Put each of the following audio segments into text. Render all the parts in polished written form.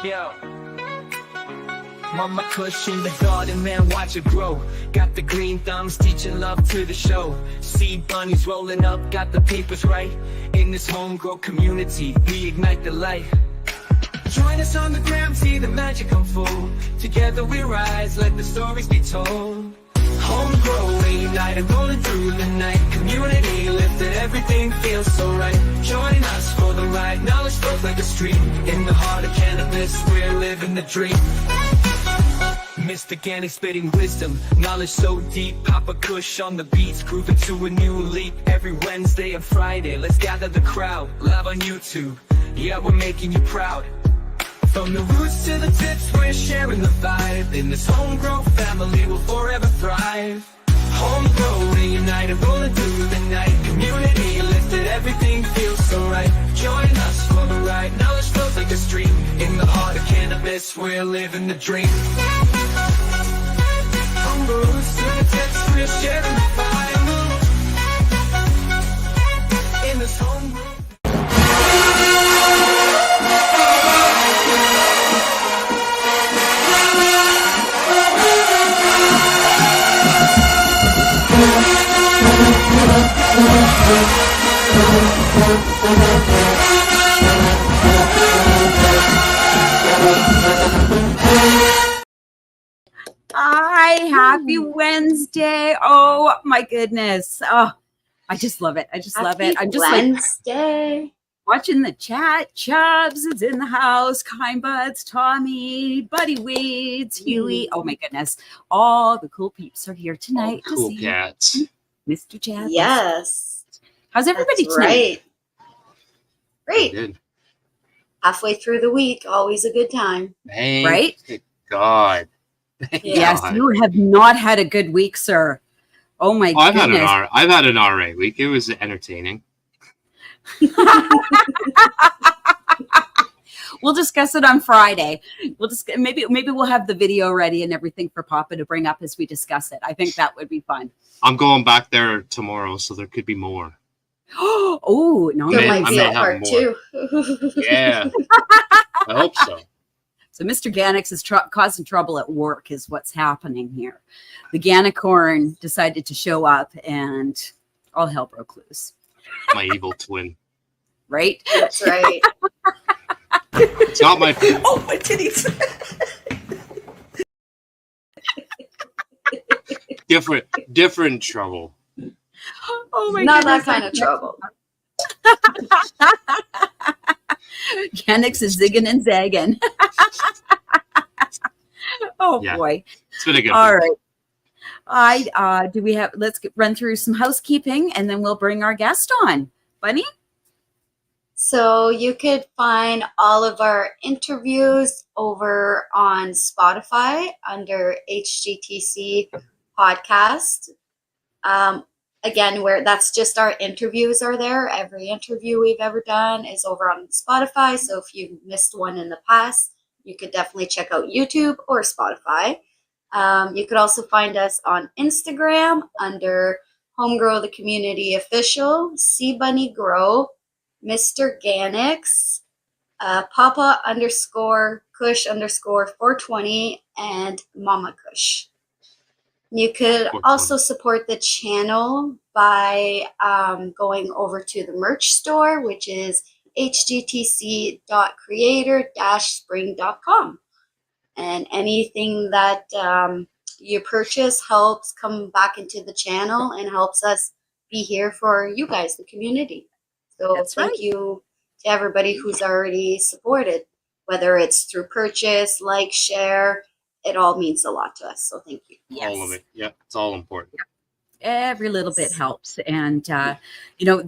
Yo. Mama Kush in the garden, man, watch it grow. Got the green thumbs, teaching love to the show. Seed bunnies rolling up, got the papers right. In this homegrown community, we ignite the light. Join us on the gram, see the magic unfold. Together we rise, let the stories be told. Homegrown, we united, rolling through the night. Community lifted, everything feels so right. Join us for the ride, knowledge flows like a stream. In the heart of cannabis, we're living the dream. Mr. Ganny spitting wisdom, knowledge so deep. Papa Kush on the beats, grooving to a new leap. Every Wednesday and Friday, let's gather the crowd. Live on YouTube, yeah, we're making you proud. From the roots to the tips, we're sharing the vibe. In this homegrown family, we'll forever thrive. Homegrown, reunited, rolling through the night. Community lifted, everything feels so right. Join us for the ride, knowledge flows like a stream. In the heart of cannabis, we're living the dream. From the roots to the tips, we're sharing the vibe. In this homegrown. Hi, happy Wednesday. Oh my goodness. Oh, I just love it. I just love it. I'm just Wednesday. Like watching the chat. Chubbs is in the house. Kind Buds, Tommy, Buddy Weeds, Huey. Oh my goodness. All the cool peeps are here tonight. Cool to see cats. Mr. Chad. Yes. How's everybody That's tonight? Great. Good. Halfway through the week, always a good time. Thank Right? God. Thank Yes, God. you have not had a good week, sir. Oh my I've goodness. I've had an RA week. It was entertaining. We'll discuss it on Friday. Maybe we'll have the video ready and everything for Papa to bring up as we discuss it. I think that would be fun. I'm going back there tomorrow, so there could be more. Oh no! There I might be may a have part more. 2. Yeah. I hope so. So Mr. Gannix is causing trouble at work is what's happening here. The Gannicorn decided to show up and all hell broke loose. My evil twin. Right? That's right. It's not my Oh, my titties. different trouble. Oh my Not goodness. that kind of trouble. Gannix is zigging and zagging. Oh Yeah. boy. It's been a good All week. right. Let's run through some housekeeping and then we'll bring our guest on. Bunny? So you could find all of our interviews over on Spotify under HGTC podcast. Again, where that's just our interviews are there. Every interview we've ever done is over on Spotify. So if you missed one in the past, you could definitely check out YouTube or Spotify. You could also find us on Instagram under Homegrow the Community Official, C Bunny Grow, Mr. Gannix, Papa _Kush _420, and Mama Kush. You could also support the channel by going over to the merch store, which is hgtc.creator-spring.com. And anything that you purchase helps come back into the channel and helps us be here for you guys, the community. So thank you to everybody who's already supported, whether it's through purchase, like, share. It all means a lot to us. So thank you. Yes. All of it. Yeah, it's all important. Every little bit helps. And, the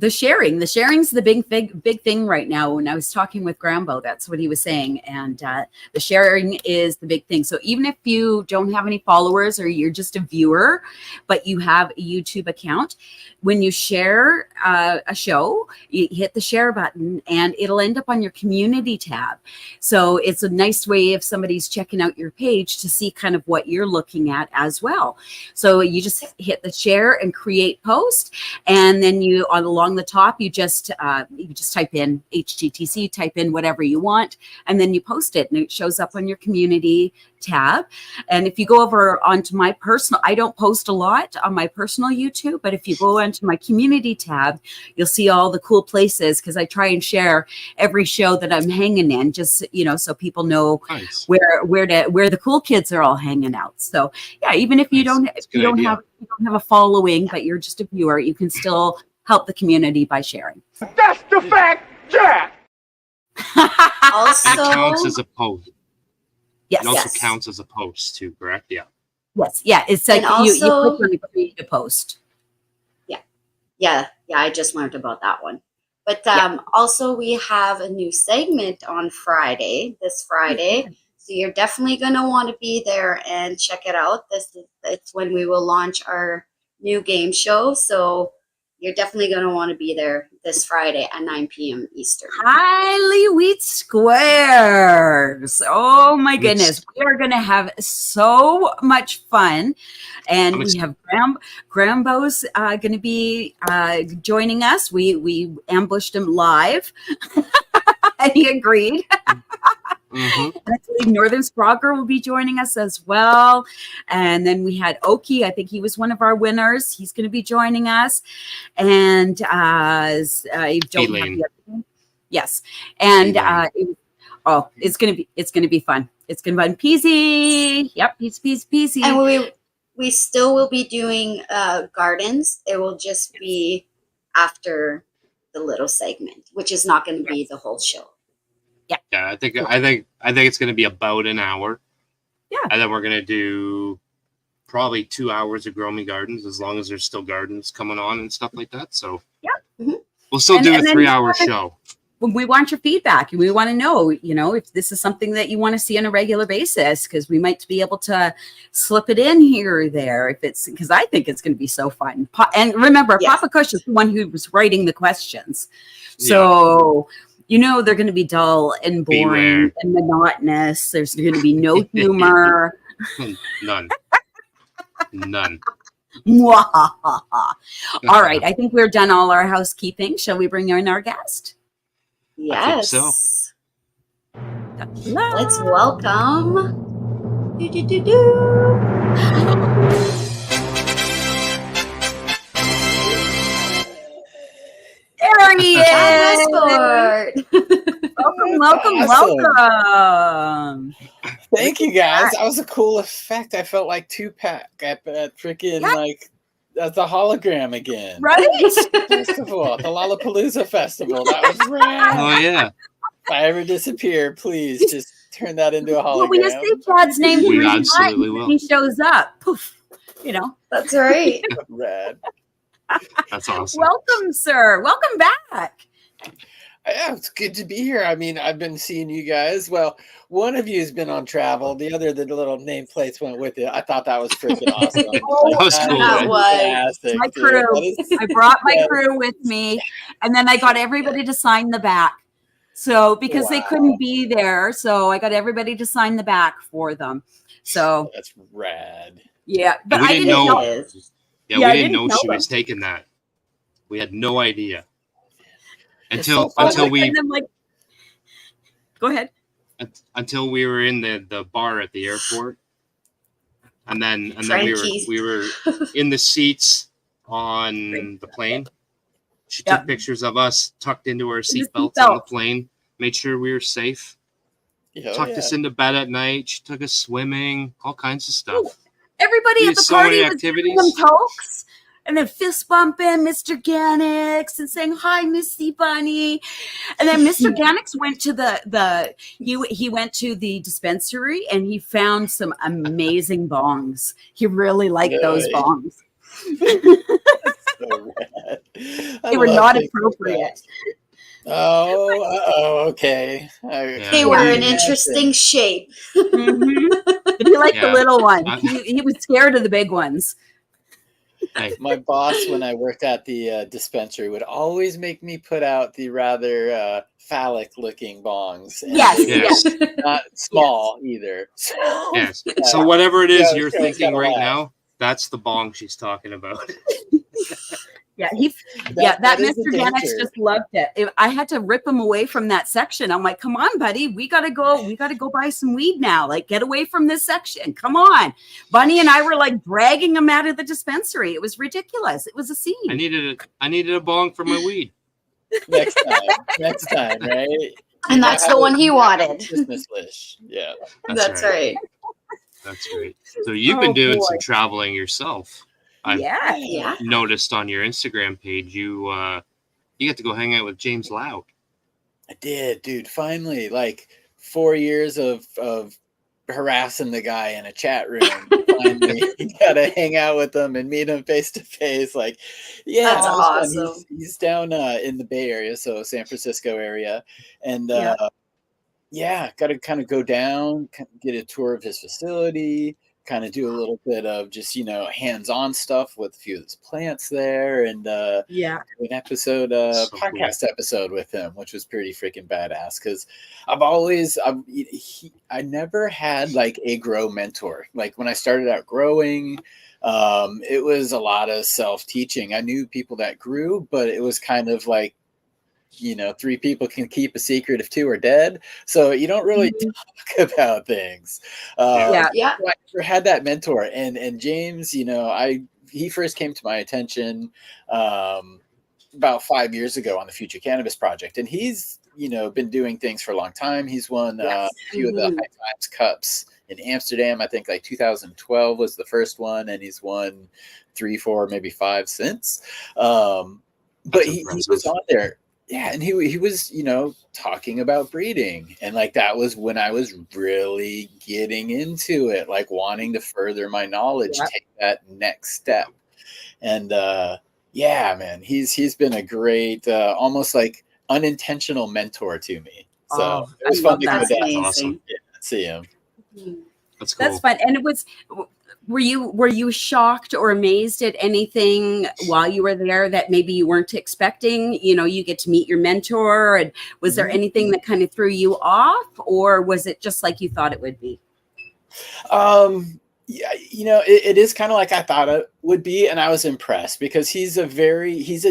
sharing's the big thing right now. When I was talking with Grambo, that's what he was saying. And the sharing is the big thing. So even if you don't have any followers or you're just a viewer, but you have a YouTube account, when you share a show, you hit the share button and it'll end up on your community tab. So it's a nice way if somebody's checking out your page to see kind of what you're looking at as well. So you just hit the share there and create post. And then you along the top, you just type in HGTC, type in whatever you want, and then you post it and it shows up on your community tab. And if you go over onto my personal, I don't post a lot on my personal YouTube, but if you go onto my community tab, you'll see all the cool places, because I try and share every show that I'm hanging in, just, you know, so people know Nice. where the cool kids are all hanging out. So yeah, even if you don't, That's a good idea. you don't have a following, but you're just a viewer, you can still help the community by sharing. That's the fact, Jack. And it Also, counts as a post. Yes. It also Yes. counts as a post too, correct? Yeah. Yes. Yeah. It's like And you also- click on the create a post. yeah, I just learned about that one. But Yeah. also we have a new segment on Friday, this Friday. So you're definitely going to want to be there and check it out. It's when we will launch our new game show. So you're definitely going to want to be there this Friday at 9 p.m. Eastern. Highly Wheat Squares. Oh my goodness. We are going to have so much fun. And we have Grambo's going to be joining us. We ambushed him live and he agreed. Mm-hmm. And I believe Northern Sprager will be joining us as well. And then we had Oki. I think he was one of our winners. He's going to be joining us. And I don't have Elaine. the other name. Yes. And Elaine. it's going to be fun. It's going to be fun. Peasy. Yep. Peasy. And we still will be doing gardens. It will just be after the little segment, which is not going to be the whole show. Yeah, I think it's going to be about an hour. Yeah. And then we're going to do probably 2 hours of Grow Me Gardens, as long as there's still gardens coming on and stuff like that. So Yeah. Mhm. We'll still do a then 3-hour show. we want your feedback. We want to know, you know, if this is something that you want to see on a regular basis, because we might be able to slip it in here or there. If it's because I think it's going to be so fun. And remember, Yes. Papa Kush is the one who was writing the questions, so you know they're going to be dull and boring Beware. and monotonous. There's going to be no humor. None. Mwahaha. All right, I think we're done all our housekeeping. Shall we bring in our guest? Yes. so. Let's welcome. Do-do-do-do. There he Chad is. Westport. Welcome. Thank you guys. That was a cool effect. I felt like Tupac at freaking like at the hologram again. Right? Festival, the Lollapalooza festival. That was rad. Oh yeah. If I ever disappear, please just turn that into a Well, we just hologram. say Chad's name We 3 absolutely times will. and he shows up. Poof. You know. That's right. Rad. That's awesome. Welcome, sir. Welcome back. Yeah, it's good to be here. I mean, I've been seeing you guys. Well, one of you has been on travel. The other, the little nameplates went with it. I thought that was freaking awesome. That was cool, That man. was fantastic, My dude. crew. That is- I brought my Yeah. crew with me, and then I got everybody to sign the back. So because they Wow. couldn't be there, so I got everybody to sign the back for them. So That's rad. yeah, but we I didn't didn't know. know. It is. Yeah, Yeah, I we didn't didn't know tell she them. was taking that. We had no idea It's until so funny. we And I'm like, go ahead. until we were in the bar at the airport, and then Frankie. we were in the seats on the plane. She took Yep. pictures of us tucked into our the seatbelts on the seatbelt. plane, made sure we were safe, Oh, tucked yeah. us into bed at night. She took us swimming, all kinds of stuff. Everybody We at did the so party many was giving activities. them tokes and then fist bumping Mr. Gannix and saying hi, Missy Bunny. And then Mr. Gannix went to he went to the dispensary and he found some amazing bongs. He really liked those Really? bongs. So rad. I They were love not things like appropriate. that. Oh, okay. Yeah. They were in Yeah. interesting shape. Mhm. But he liked the Yeah. little ones. I- He was scared of the big ones. Hey, My boss, when I worked at the dispensary, would always make me put out the rather phallic-looking bongs. And Yes, they were yes, not small either. So, yes. So whatever it is Yeah, you're it's gotta thinking right laugh. now, That's the bong she's talking about. Yeah, that is the Mr. Danex danger. just loved it. I had to rip him away from that section. I'm like, come on, buddy, we gotta go buy some weed now. Like, get away from this section. Come on. Bunny and I were like dragging him out of the dispensary. It was ridiculous. It was a scene. I needed a bong for my weed. Next time, right? And that's the one he wanted. Christmas wish. Yeah. That's right. That's right. So you've been doing boy. some traveling yourself. I've Yeah. noticed on your Instagram page you get to go hang out with James Loud. I did, dude. Finally, like 4 years of harassing the guy in a chat room. Finally, got to hang out with him and meet him face to face. Like, yeah, That's that was fun. awesome. He's down in the Bay Area, so San Francisco area, and got to kind of go down, get a tour of his facility, kind of do a little bit of just hands-on stuff with a few of his plants there, and an episode, podcast episode with him, which was pretty freaking badass. Because I never had like a grow mentor. Like when I started out growing, it was a lot of self-teaching. I knew people that grew, but it was kind of like, 3 people can keep a secret if 2 are dead. So you don't really talk about things. Yeah. So I never had that mentor. And James, he first came to my attention about 5 years ago on the Future Cannabis Project. And he's, been doing things for a long time. He's won a few of the High Times Cups in Amsterdam. I think like 2012 was the first one. And he's won 3, 4, maybe 5 since. But he was on there. Yeah, and he was, talking about breeding. And like that was when I was really getting into it, like wanting to further my knowledge, take that next step. And man, he's been a great almost like unintentional mentor to me. So it was fun to go down. Awesome. Yeah, see him. That's cool. That's fun. And it was, were you shocked or amazed at anything while you were there that maybe you weren't expecting? You get to meet your mentor, and was there anything that kind of threw you off, or was it just like you thought it would be? Yeah, it is kind of like I thought it would be, and I was impressed because he's a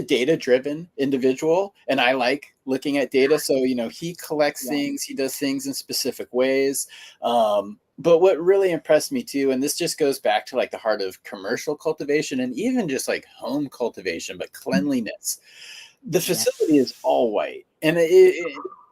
data-driven individual, and I like looking at data. So, he collects things, he does things in specific ways. But what really impressed me too, and this just goes back to like the heart of commercial cultivation and even just like home cultivation, but cleanliness. The facility is all white, and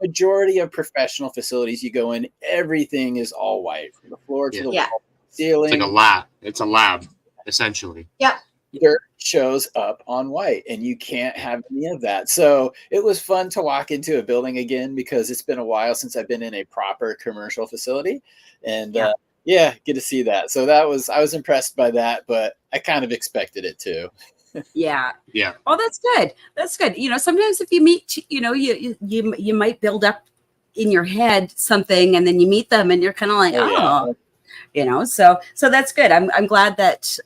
majority of professional facilities you go in, everything is all white from the floor to the wall, ceiling. It's like a lab. It's a lab, essentially. Yeah. Dirt shows up on white, and you can't have any of that. So it was fun to walk into a building again because it's been a while since I've been in a proper commercial facility, and get to see that. So I was impressed by that, but I kind of expected it too. Yeah. Oh, that's good. That's good. Sometimes if you meet, you might build up in your head something, and then you meet them, and you're kind of like, so that's good. I'm glad that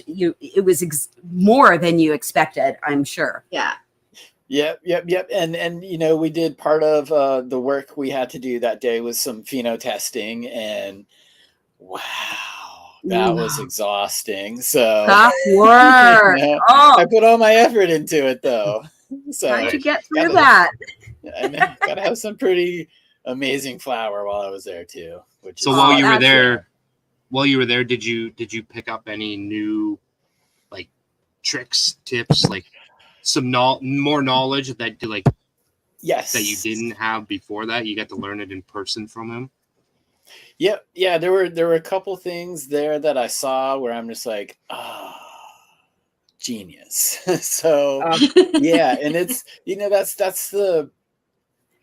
it was more than you expected, I'm sure. Yeah. Yep. And we did part of the work we had to do that day was some pheno testing, and wow, that was exosting. So tough work. I put all my effort into it though. So how'd you get through that? I gotta have some pretty amazing flower while I was there too. So while you were there, did you pick up any new like tricks, tips, like some more knowledge that yes, that you didn't have before that? You got to learn it in person from him. Yep. Yeah, there were a couple things there that I saw where I'm just like, genius. So yeah, and it's that's the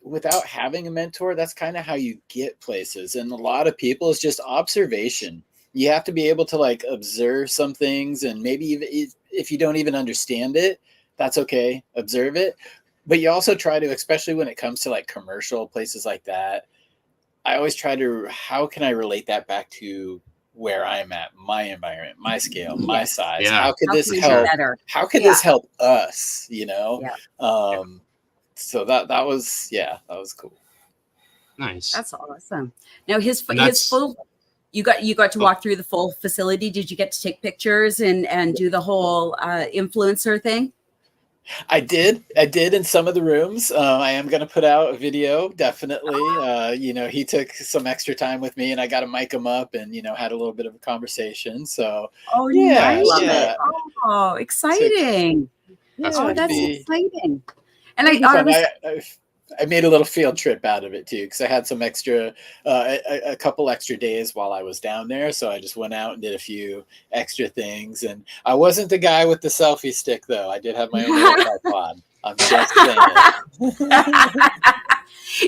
without having a mentor, that's kind of how you get places. And a lot of people is just observation. You have to be able to like observe some things, and maybe even if you don't even understand it, that's okay. Observe it. But you also try to, especially when it comes to like commercial places like that, I always try to, how can I relate that back to where I'm at, my environment, my scale, my size? Yeah. How could this help? How could this help us? Yeah. So that was cool. Nice. That's awesome. Now his full You got to walk through the full facility. Did you get to take pictures and do the whole influencer thing? I did in some of the rooms. I am going to put out a video, definitely. He took some extra time with me, and I got to mic him up, and had a little bit of a conversation. So, Oh, yeah, nice. yeah. Oh, exciting! That's Oh, that's be- exciting. And it'd be I fun. was I made a little field trip out of it too, because I had some extra, a couple extra days while I was down there. So I just went out and did a few extra things. And I wasn't the guy with the selfie stick, though. I did have my own little tripod. I'm just saying.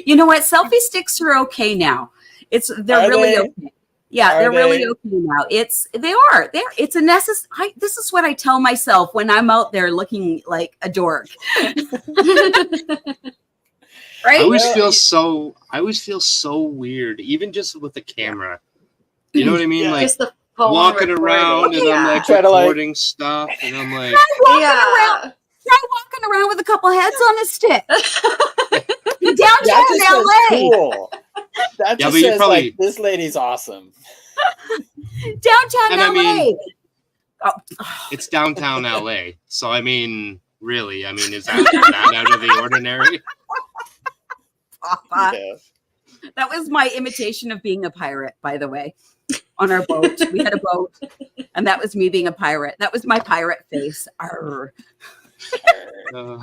you know what? Selfie sticks are okay now. They're really okay. Yeah, they're really okay now. It's a necessary. This is what I tell myself when I'm out there looking like a dork. Right? I always feel so weird, even just with the camera. You know what I mean? Yeah. Like Just the phone walking recording. around and I'm like Try to, recording stuff, and I'm like, Yeah. Try walking around with a couple heads on a stick. Downtown That just says LA. cool. That just but you says probably- like, this lady's awesome. Downtown And I LA. mean- Oh, it's downtown LA. So I mean, really, is that out of the ordinary? Papa. Yeah. That was my imitation of being a pirate, by the way. On our boat, we had a boat, and that was me being a pirate. That was my pirate face. Arr. Uh,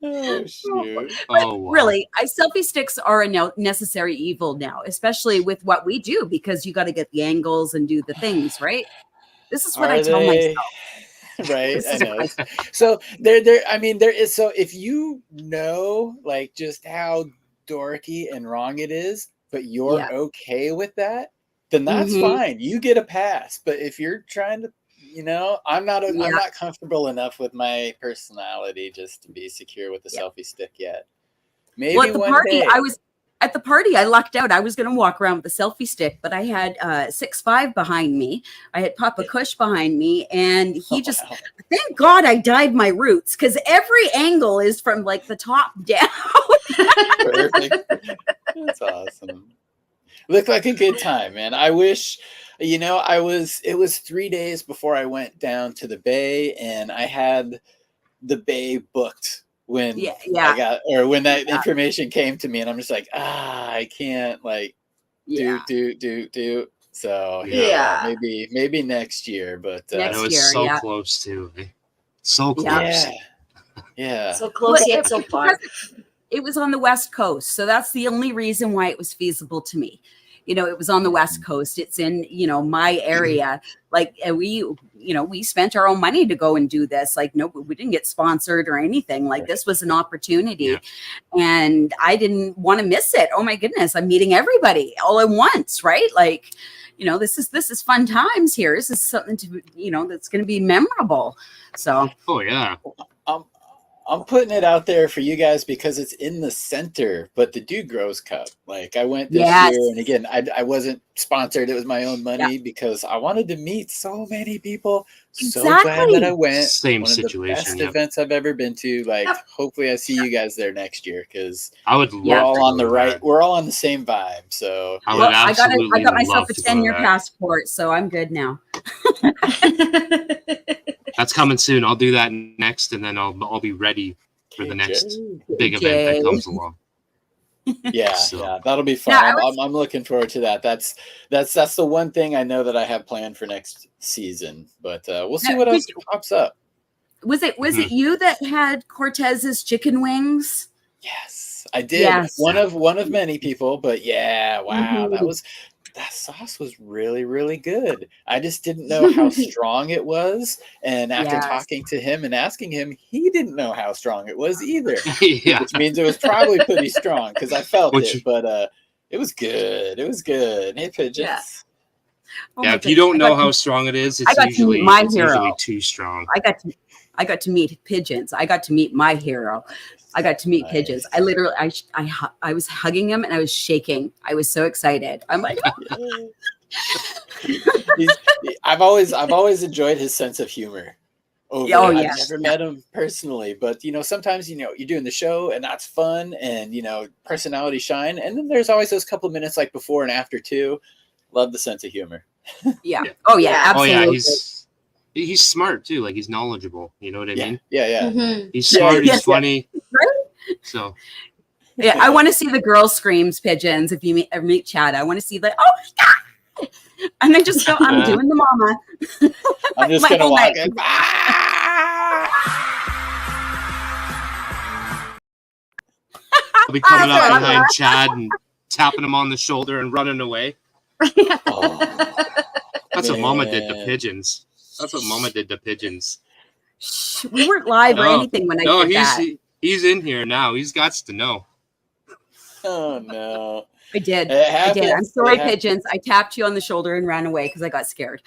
Oh, shoot. oh, wow. Really, selfie sticks are a necessary evil now, especially with what we do, because you got to get the angles and do the things, right? This is what I tell myself. Right, This I is know. what So there is. So if you know, like, just how dorky and wrong it is, but you're Yeah. okay with that, then that's Mhm. fine. You get a pass. But if you're trying to, I'm not comfortable enough with my personality just to be secure with the selfie stick yet. Maybe Well, at the one party, day. I lucked out. I was going to walk around with a selfie stick, but I had 6'5" behind me. I had Papa Kush behind me, and he just, Wow. thank God I dyed my roots, because every angle is from like the top down. Perfect. That's awesome. Looked like a good time, man. I wish, it was 3 days before I went down to the Bay, and I had the Bay booked when when that information came to me, and I'm just like, I can't do. So Yeah. maybe next year, but Next I was year, so yeah. close to. So close. yeah. So close Well, yet so far. It was on the West Coast, so that's the only reason why it was feasible to me. It was on the West Coast. It's in, my area. Like we spent our own money to go and do this. Like, no, we didn't get sponsored or anything. Like, this was an opportunity, and I didn't want to miss it. Oh my goodness, I'm meeting everybody all at once, right? Like, this is fun times here. This is something to, that's going to be memorable. So, Oh yeah. I'm putting it out there for you guys because it's in the center, but the Dude Grows Cup. Like, I went this year, and again, I wasn't sponsored. It was my own money because I wanted to meet so many people. So glad that I went. Same One situation. of the best events I've ever been to. Like, hopefully I see you guys there next year, because I would love we're all to on go the to right. that. We're all on the same vibe. So I would absolutely I got myself love a to go to 10-year that. passport, so I'm good now. That's coming soon. I'll do that next, and then I'll be ready for the next big event that comes along. Yeah, So. that'll be fun. Yeah, I'm looking forward to that. That's the one thing I know that I have planned for next season. But we'll see what else pops up. Was it you that had Cortez's chicken wings? Yes, I did. Yes. One of many people, but yeah, wow, that sauce was really, really good. I just didn't know how strong it was. And after talking to him and asking him, he didn't know how strong it was either. Yeah. Which means it was probably pretty strong because I felt it. But it was good. It was good. Hey, Pigeons. Yeah. Oh Yeah, my if you goodness. don't know how strong it is, it's usually too strong. I got to meet Pigeons. I got to meet my hero. I got to meet Nice. Pigeons. I literally, I was hugging him and I was shaking. I was so excited. I'm like, I've always enjoyed his sense of humor. over. Oh, I've yeah. never met him personally, but sometimes you're doing the show and that's fun, and personality shine, and then there's always those couple minutes like before and after too. Love the sense of humor. Yeah. Yeah. Oh yeah, Yeah. absolutely. Oh yeah, he's smart too. Like he's knowledgeable. You know what I mean? Yeah. Mhm. He's smart. Yes, He's funny. Right? So Yeah, I want to see the girl screams pigeons. If you meet Chad, I want to see and then just go. I'm doing the mama. I'm just My gonna whole walk night. in. I'll be coming up Awesome. behind Chad and tapping him on the shoulder and running away. Oh, That's what Mama did to man. pigeons. That's what Mama did to pigeons. Shh, we weren't live or No, anything when I No, did that. he's in here now. He's got to know. Oh no. I did. It I happens. did. I'm sorry, It happens. pigeons. I tapped you on the shoulder and ran away because I got scared.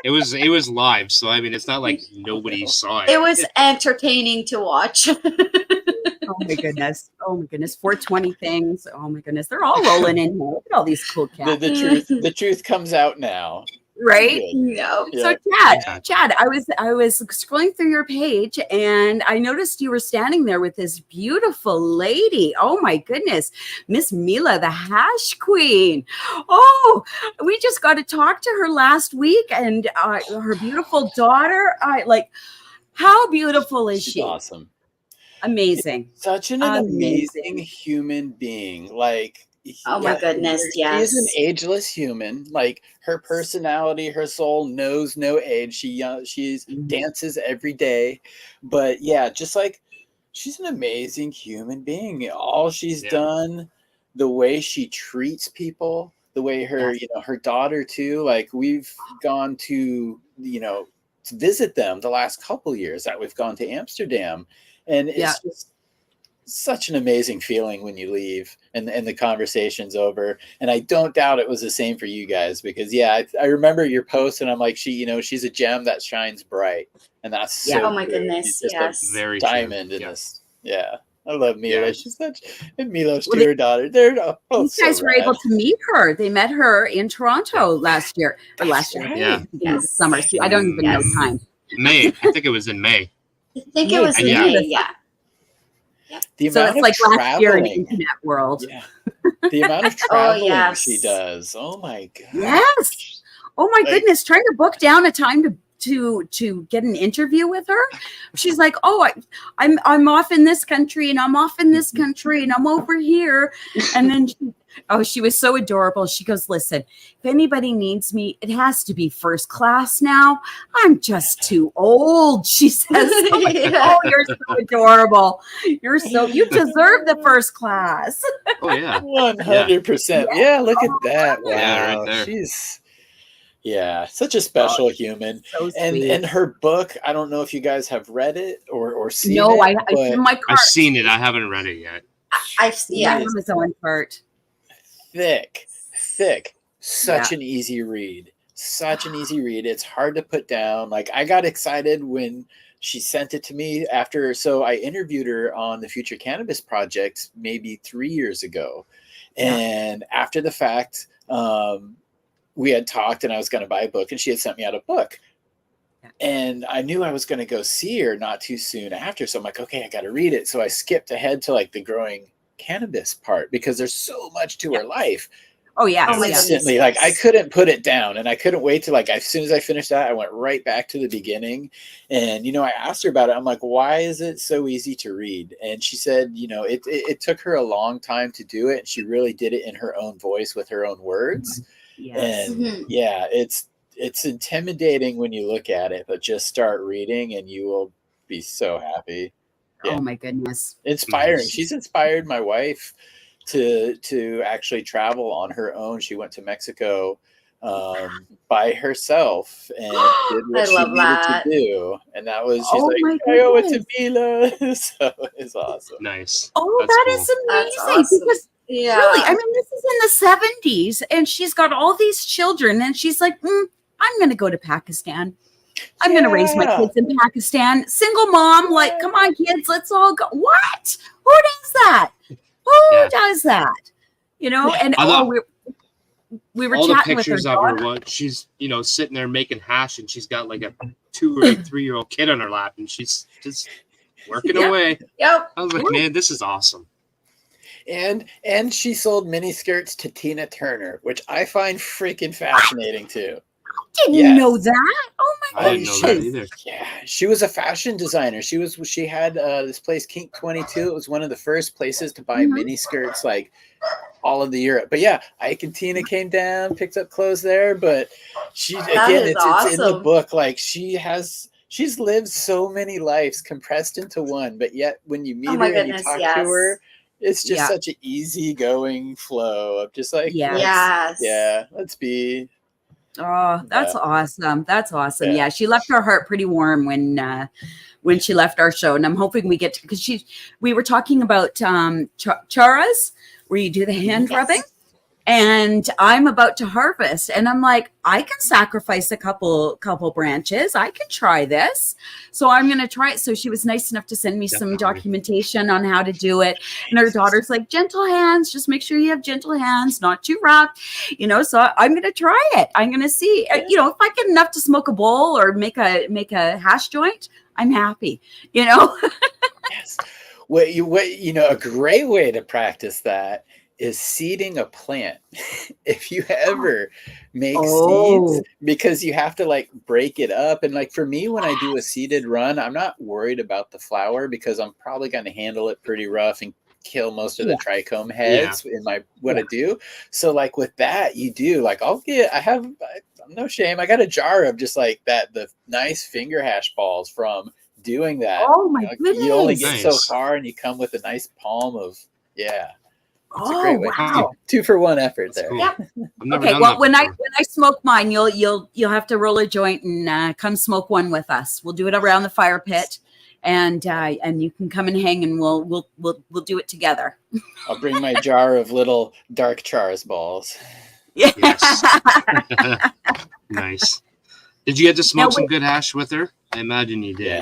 It was live, so I mean, it's not like nobody saw it. It was entertaining to watch. Oh my goodness. Oh my goodness. 420 things. Oh my goodness. They're all rolling in here. Look at all these cool cats. The truth comes out now. Right? Good. No. Yeah. So Chad, I was scrolling through your page and I noticed you were standing there with this beautiful lady. Oh my goodness, Miss Mila, the hash queen. Oh, we just got to talk to her last week, and her beautiful daughter. How beautiful is She's she? awesome. Amazing. Such an amazing human being. Like, Oh my goodness, yes. She is an ageless human. Like, her personality, her soul knows no age. She's dances every day. But yeah, just like, she's an amazing human being. All she's done, the way she treats people, the way her, her daughter too. Like, we've gone to visit them the last couple years that we've gone to Amsterdam. And it's just such an amazing feeling when you leave and the conversation's over. And I don't doubt it was the same for you guys, because I remember your post and I'm like, she's a gem that shines bright. And that's so Oh my good. goodness, She's just yes. a Very diamond true. in this. Yeah. I love Mila. Yeah. She's and Milo's to her daughter. They're These guys were able to meet her. They met her in Toronto last year. Right. Yeah. Yes. Summer. I don't even know time. May. I think it was in May. I think it was in Yeah. May, yeah. The So amount it's like of last year in the traveling. internet world. Yeah. The amount of traveling yes. she does. Oh my god. Yes. Oh my Like- goodness. Trying to book down a time to get an interview with her. She's like, oh, I'm off in this country and I'm off in this country and I'm over here. And then she was so adorable. She goes, listen, if anybody needs me, it has to be first class now. I'm just too old, she says. I'm like, oh, you're so adorable. You deserve the first class. Oh yeah. 100%. Yeah, look at that. Wow. Yeah, right there. She's such a special human. So sweet. And her book, I don't know if you guys have read it or seen No, it. it's in my cart. I've seen it. I haven't read it yet. Yeah. Amazon cart. thick. Such an easy read. It's hard to put down. Like, I got excited when she sent it to me after. So I interviewed her on the Future Cannabis Project maybe 3 years ago. And after the fact, we had talked and I was going to buy a book and she had sent me out a book. And I knew I was going to go see her not too soon after. So I'm like, okay, I got to read it. So I skipped ahead to like the growing cannabis part because there's so much to her life. Oh yeah. Oh, my Instantly, goodness, like I couldn't put it down, and I couldn't wait to like as soon as I finished that, I went right back to the beginning. And I asked her about it. I'm like, why is it so easy to read? And she said, it took her a long time to do it, and she really did it in her own voice with her own words. Yes. And it's intimidating when you look at it, but just start reading and you will be so happy. Oh my goodness. Inspiring. Nice. She's inspired my wife to actually travel on her own. She went to Mexico by herself and did what I she love needed that. to do. And that was, she's Oh my like, I owe it to goodness. Mila. So it's awesome. Nice. Oh, That's that cool. is amazing. That's awesome. Because Yeah. really, I mean, this is in the 70s and she's got all these children and she's like, I'm going to go to Pakistan. I'm going to raise my kids in Pakistan. Single mom, like, come on, kids, let's all go. What? Who does that? Who does that? And we were all the chatting with her pictures of her, daughter. what she's, you know, sitting there making hash, and she's got like a 2 or 3-year-old kid on her lap, and she's just working Yep. away. Yep. I was like, man, this is awesome. And she sold mini skirts to Tina Turner, which I find freaking fascinating too. Didn't Yes. know that. Oh my I didn't know that goodness. either. Yeah, she was a fashion designer. She had this place Kink 22. It was one of the first places to buy Mhm. mini skirts like all of the Europe. But yeah, Ike and Tina came down, picked up clothes there. But she That again, is it's in the awesome. book. Like she's lived so many lives compressed into one. But yet when you meet Oh my her and you goodness, talk yes. to her, it's just Yeah. such an easygoing flow of just like Yes. Yes. let's be. Oh, that's Yeah. awesome. That's awesome. Yeah. Yeah, she left our heart pretty warm when she left our show, and I'm hoping we get to, because we were talking about charas, where you do the hand Yes. rubbing, and I'm about to harvest, and I'm like, I can sacrifice a couple branches. I can try this, so I'm gonna try it. So she was nice enough to send me some Definitely. documentation on how to do it, and her daughter's like, gentle hands, just make sure you have gentle hands, not too rough, you know. So I'm gonna try it. I'm gonna see, you know, if I get enough to smoke a bowl or make a hash joint, I'm happy, you know. Yes. What you know, a great way to practice that is seeding a plant. If you ever make Oh. seeds, because you have to like break it up. And like for me, when I do a seeded run, I'm not worried about the flower because I'm probably going to handle it pretty rough and kill most of the trichome heads in my I do. So like with that, you do like I'm no shame. I got a jar of just like that, the nice finger hash balls from doing that. Oh my You only goodness. get so Nice. far and you come with a nice palm of it's a Oh great way. wow. 2-for-1 effort That's there. cool. Yep. I've never Okay, done well, that when before. I smoke mine, you'll have to roll a joint and come smoke one with us. We'll do it around the fire pit, and you can come and hang, and we'll do it together. I'll bring my jar of little dark chars balls. Yeah. Yes. Nice. Did you get to smoke Now, some wait. good hash with her? I imagine you did.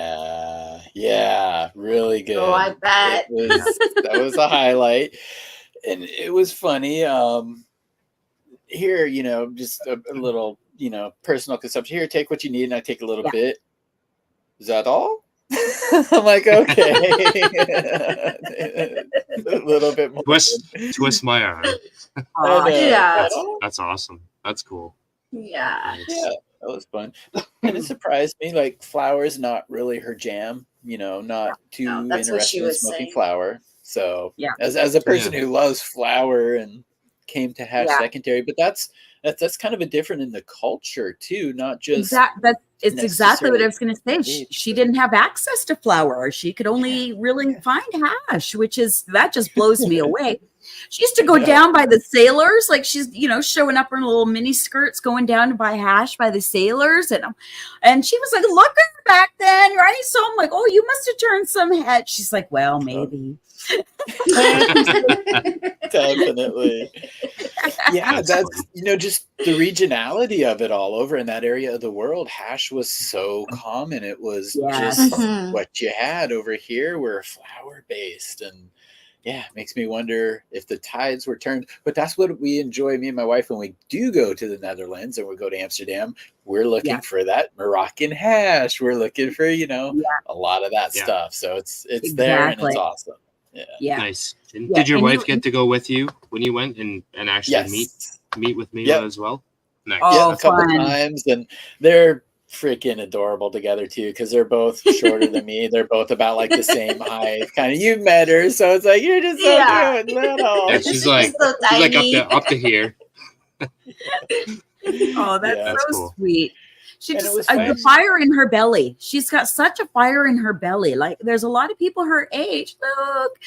Yeah, really good. Oh, I bet. That was a highlight, and it was funny. Here, you know, just a little, you know, personal consumption. Here, take what you need, and I take a little bit. Is that all? I'm like, okay. A little bit more. Twist my arm. Oh, Yeah. That's awesome. That's cool. Yeah. Nice. Yeah, that was fun. And it surprised me, like flower's not really her jam, you know, not too No, that's what she interested in was smoking saying. flower. So Yeah. as a person who loves flower and came to hash Yeah. secondary, but that's kind of a different in the culture too, not just It's exactly what I was going to say. necessarily She didn't have access to flour. She could only really find hash, that just blows me away. She used to go down by the sailors, like she's, you know, showing up in her little mini skirts, going down to buy hash by the sailors, and she was like, look at her back then, right? So I'm like, oh, you must have turned some head. She's like, well, maybe. Definitely. Yeah, That's that's funny. you know, just the regionality of it all over in that area of the world. Hash was so common. It was Yes. just Mhm. what you had over here were flower based, and yeah, it makes me wonder if the tides were turned. But that's what we enjoy, me and my wife, when we do go to the Netherlands and we go to Amsterdam. We're looking Yeah. for that Moroccan hash. We're looking for, you know, Yeah. a lot of that Yeah. stuff. So it's there and it's Exactly. awesome. Yeah. Yeah. Nice. And Yeah, did your and wife you- get to go with you when you went and actually Yes. meet with Mila Yep. as well? Nice. Oh, Yeah, a couple fun. times, and they're freaking adorable together too, because they're both shorter than me. They're both about like the same height. Kind of, you met her, so it's like you're just so Yeah. cute, little. Yeah, she's like so tiny. up to here. Oh, that's Yeah. so That's cool. sweet. She And it just was the fun. fire in her belly. She's got such a fire in her belly. Like there's a lot of people her age. Look,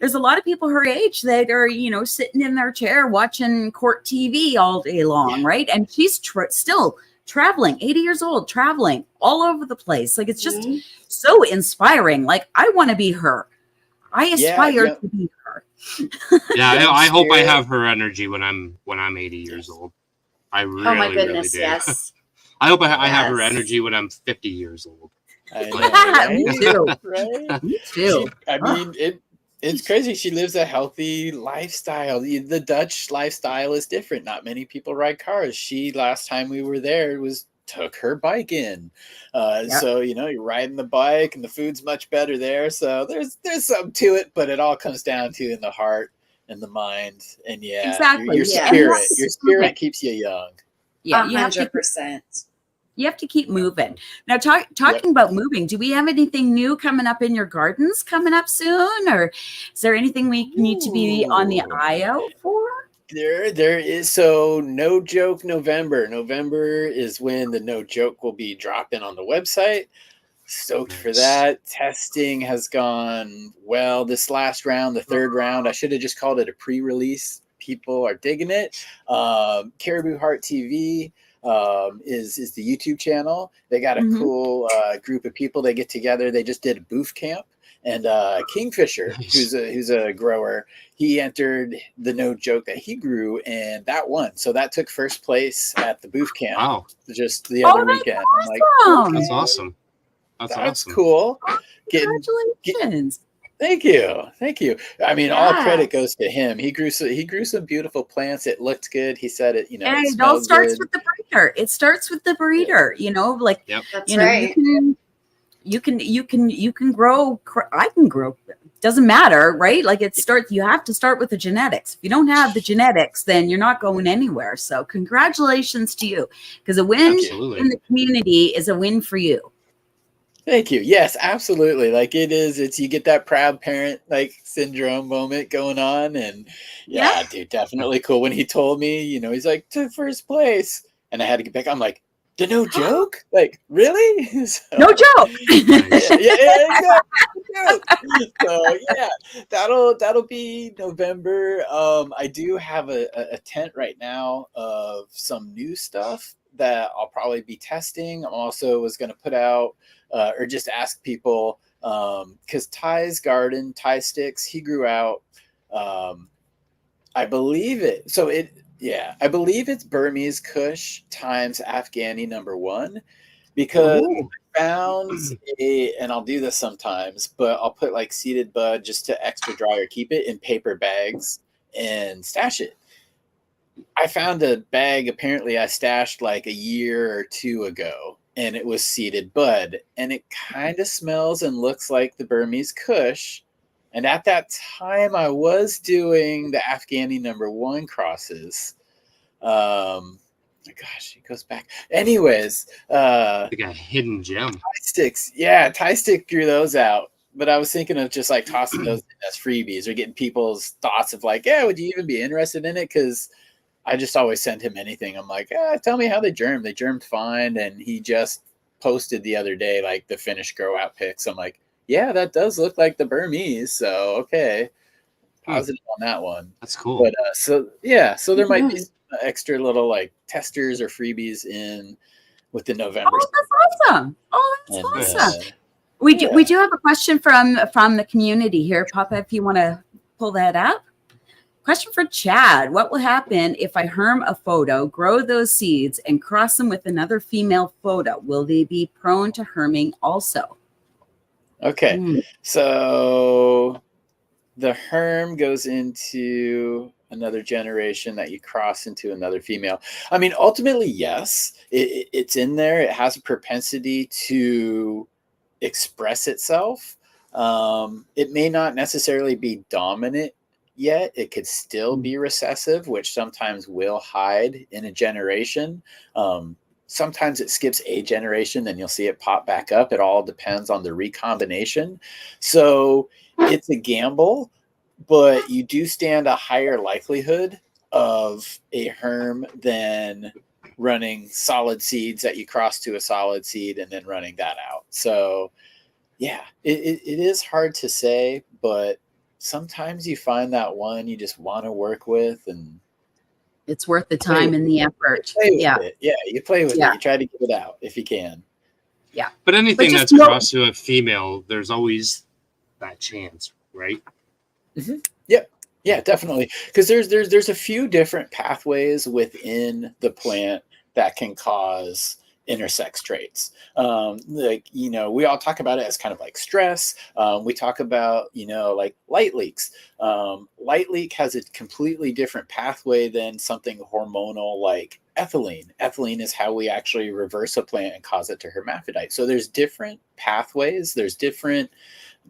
there's a lot of people her age that are, you know, sitting in their chair watching court TV all day long, Yeah. right? And she's still traveling, 80 years old, traveling all over the place. Like it's just Mhm. so inspiring. Like I want to be her. I aspire yeah. to be her. Yeah, Young I hope I spirit. have her energy when I'm 80 years old. I really, Oh my really goodness, do. yes. I hope I have her Yes. energy when I'm 50 years old. I know, Me right? too. Right? Me too. I mean, It's crazy. She lives a healthy lifestyle. The Dutch lifestyle is different. Not many people ride cars. She, last time we were there, took her bike in. Yep. So, you're riding the bike and the food's much better there. So there's something to it, but it all comes down to in the heart and the mind. And Exactly. your Yeah. spirit keeps you young. Yeah, you have to 100%. you have to keep moving. Now, talking about moving, do we have anything new coming up in your gardens coming up soon, or is there anything we need to be on the eye out for? There is. So no joke November. November is when the no joke will be dropping on the website. Stoked for that. Testing has gone well this last round, the third round. I should have just called it a pre-release. People are digging it. Caribou Heart TV is the YouTube channel. They got a cool group of people. They get together. They just did a booth camp. And Kingfisher, who's a grower, he entered the no joke that he grew, and that won. So that took first place at the booth camp. Wow, just the other that's weekend. awesome. I'm like, that's awesome. That's awesome. cool. Congratulations. Thank you. I mean, all Yeah. credit goes to him. He grew some beautiful plants. It looked good. He said it. And it it all smelled starts good. with the breeder. It starts with the breeder. Like That's right. you can grow. I can grow. Doesn't matter, right? Like you have to start with the genetics. If you don't have the genetics, then you're not going anywhere. So congratulations to you, because a win Absolutely. in the community is a win for you. Thank you. Yes, absolutely. Like it's you get that proud parent like syndrome moment going on, and yeah, dude, definitely cool. When he told me, he's like took first place, and I had to get back. I'm like, the no joke? Like really? So, No joke. yeah, exactly. So yeah, that'll be November. I do have a tent right now of some new stuff that I'll probably be testing. I'm also was going to put out or just ask people because Ty's garden, Ty Sticks, he grew out. I believe it. So I believe it's Burmese Kush times Afghani #1 because I found and I'll do this sometimes, but I'll put like seeded bud just to extra dry or keep it in paper bags and stash it. I found a bag apparently I stashed like a year or two ago, and it was seeded bud, and it kind of smells and looks like the Burmese Kush. And at that time, I was doing the Afghani #1 crosses. My gosh, it goes back. Anyways, Like a hidden gem. Tie sticks. Yeah, Tie Stick grew those out. But I was thinking of just like tossing those in as freebies or getting people's thoughts of like, yeah, would you even be interested in it? Because I just always send him anything. I'm like, tell me how they germed. They germed fine. And he just posted the other day, like the finished grow out pics. I'm like, yeah, that does look like the Burmese. So, okay. Positive on that one. That's cool. But so there might be some extra little like testers or freebies in with the November. Oh, that's awesome. Awesome. We do have a question from the community here. Papa, if you want to pull that up. Question for Chad. What will happen if I herm a photo, grow those seeds, and cross them with another female photo? Will they be prone to herming also? Okay. So the herm goes into another generation that you cross into another female. I mean, ultimately, yes, it's in there. It has a propensity to express itself. It may not necessarily be dominant yet. It could still be recessive, which sometimes will hide in a generation. Sometimes it skips a generation, then you'll see it pop back up. It all depends on the recombination. So it's a gamble, but you do stand a higher likelihood of a herm than running solid seeds that you cross to a solid seed and then running that out. So yeah, it is hard to say, but sometimes you find that one you just want to work with, and it's worth the time and the effort. Yeah, you play with it. You try to get it out if you can. Yeah, but anything that's crossed to a female, there's always that chance, right? Mm-hmm. Yep. Yeah, definitely. Because there's a few different pathways within the plant that can cause intersex traits. Like, you know, we all talk about it as kind of like stress. We talk about, you know, like light leaks. Light leak has a completely different pathway than something hormonal like ethylene. Ethylene is how we actually reverse a plant and cause it to hermaphrodite. So there's different pathways, there's different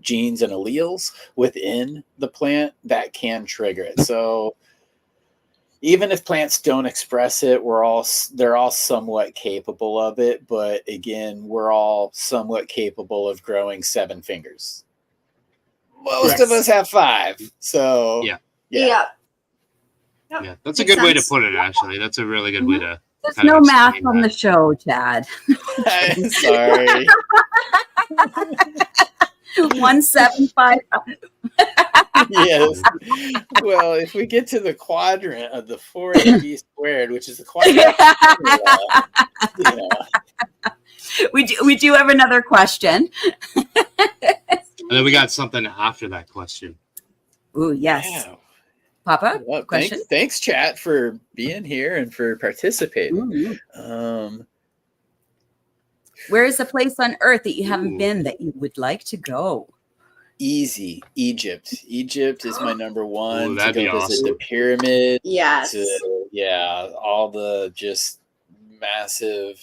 genes and alleles within the plant that can trigger it. So even if plants don't express it, they're all somewhat capable of it. But again, we're all somewhat capable of growing 7 fingers. Most of us have 5. So Yeah. Yeah. Yeah, that's a Makes good way to sense. put it, actually. That's a really good way to There's kind of no math explain on the that. show, Chad. I'm sorry. 175. Yes. Well, if we get to the quadrant of the 4AB squared, which is the quadrant, you know. We do have another question. And then we got something after that question. Ooh, yes. Yeah. Papa, Well, question? thanks, chat, for being here and for participating. Where is a place on earth that you haven't Ooh. been that you would like to go? Easy. Egypt. Egypt is my number one. Ooh, that'd to be go visit awesome. the pyramid. Yes. All the just massive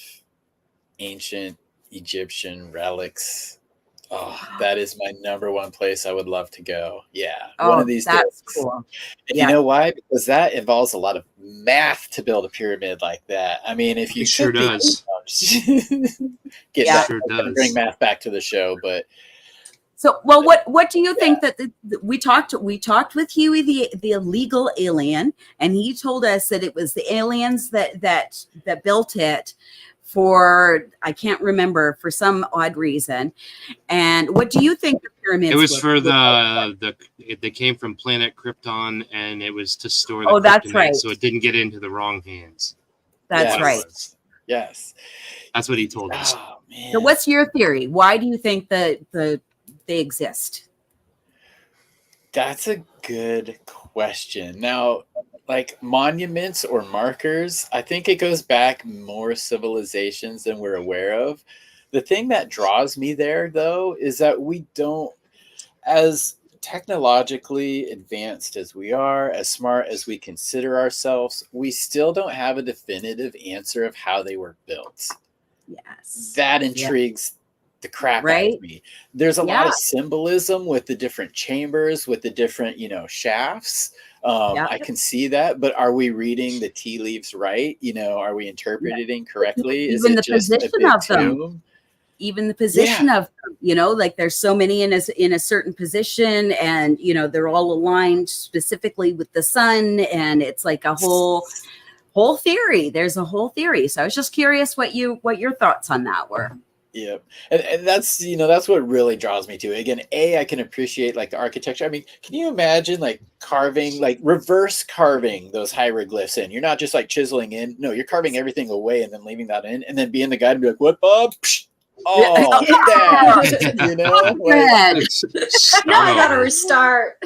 ancient Egyptian relics. Oh, that is my number one place I would love to go. Yeah. One of these that's days. cool. And Yeah. you know why? Because that involves a lot of math to build a pyramid like that. I mean, if you It sure took the- does. get Yeah. back, Sure I'm gonna does. bring math back to the show, but So, well, what do you think that we talked with Huey, the illegal alien, and he told us that it was the aliens that built it for, I can't remember, for some odd reason. And what do you think the pyramids? It was look for like? they came from planet Krypton, and it was to store the Oh, that's kryptonite right. so it didn't get into the wrong hands. That's Yes. right. Yes. That's what he told us. Oh man. So, what's your theory? Why do you think that they exist? That's a good question. Now, like monuments or markers, I think it goes back more civilizations than we're aware of. The thing that draws me there, though, is that we don't, as technologically advanced as we are, as smart as we consider ourselves, we still don't have a definitive answer of how they were built. Yes. That intrigues the crap out Right? of me. There's a lot Yeah. of symbolism with the different chambers, with the different, shafts. Yeah. I can see that, but are we reading the tea leaves right? Are we interpreting correctly? Is Even it the just a position big of them. tomb? Even the position of them, like there's so many in a certain position, and they're all aligned specifically with the sun, and it's like a whole theory. There's a whole theory. So I was just curious what your thoughts on that were. Yep. And that's, that's what really draws me to it. Again, I can appreciate like the architecture. I mean, can you imagine like carving, like reverse carving those hieroglyphs in? You're not just like chiseling in. No, you're carving everything away and then leaving that in, and then being the guy to be like, what, Bob? Psh, oh, that, Red. Now I gotta restart.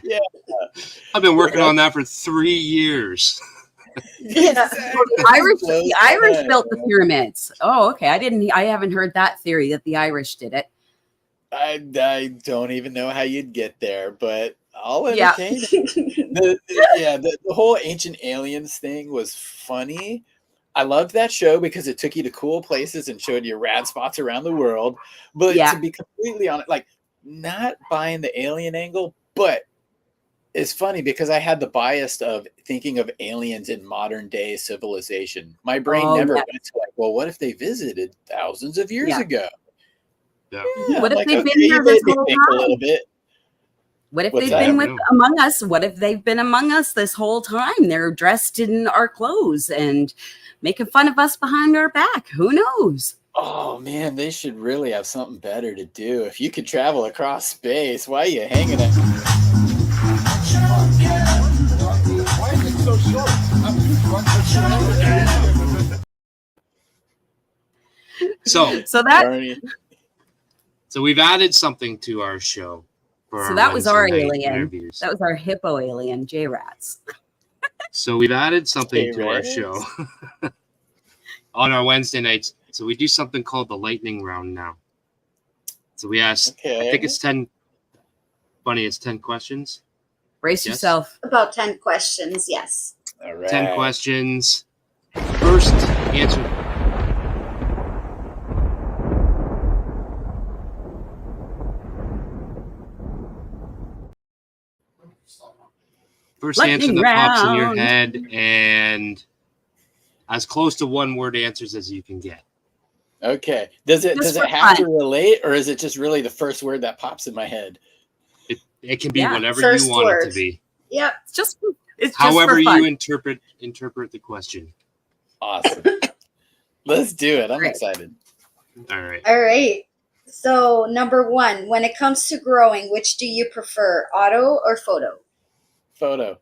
Yeah. I've been working on that for 3 years. Yeah. The Irish built the pyramids. Oh, okay. I haven't heard that theory that the Irish did it. I don't even know how you'd get there, but I'll entertain it. The whole ancient aliens thing was funny. I loved that show because it took you to cool places and showed you rad spots around the world. But to be completely honest, like not buying the alien angle, but it's funny because I had the bias of thinking of aliens in modern day civilization. My brain never went to like, well, what if they visited thousands of years ago? Yeah. What if like, they've okay, been here this whole a time? little bit. What if What's they've that? been among us? What if they've been among us this whole time? They're dressed in our clothes and making fun of us behind our back. Who knows? Oh man, they should really have something better to do. If you could travel across space, why are you hanging at? Why is it so short? So we've added something to our show. So that was our Wednesday night alien. interviews. That was our hippo alien, J-Rats. So we've added something to our show. on our Wednesday nights. So we do something called the lightning round now. So we ask, I think it's 10, Bunny, it's 10 questions. Brace Yes? yourself. About 10 questions, yes. All right. 10 questions. First answer. First answer Lightning that pops in your round. head, and as close to one word answers as you can get. Okay. Does it Just for have to fun. relate, or is it just really the first word that pops in my head? It can be Yeah. whatever First you want it word. to be. Yep. It's just However for fun. you interpret the question. Awesome. Let's do it. I'm Great. excited. All right. All right. So, number 1, when it comes to growing, which do you prefer, auto or photo? Photo.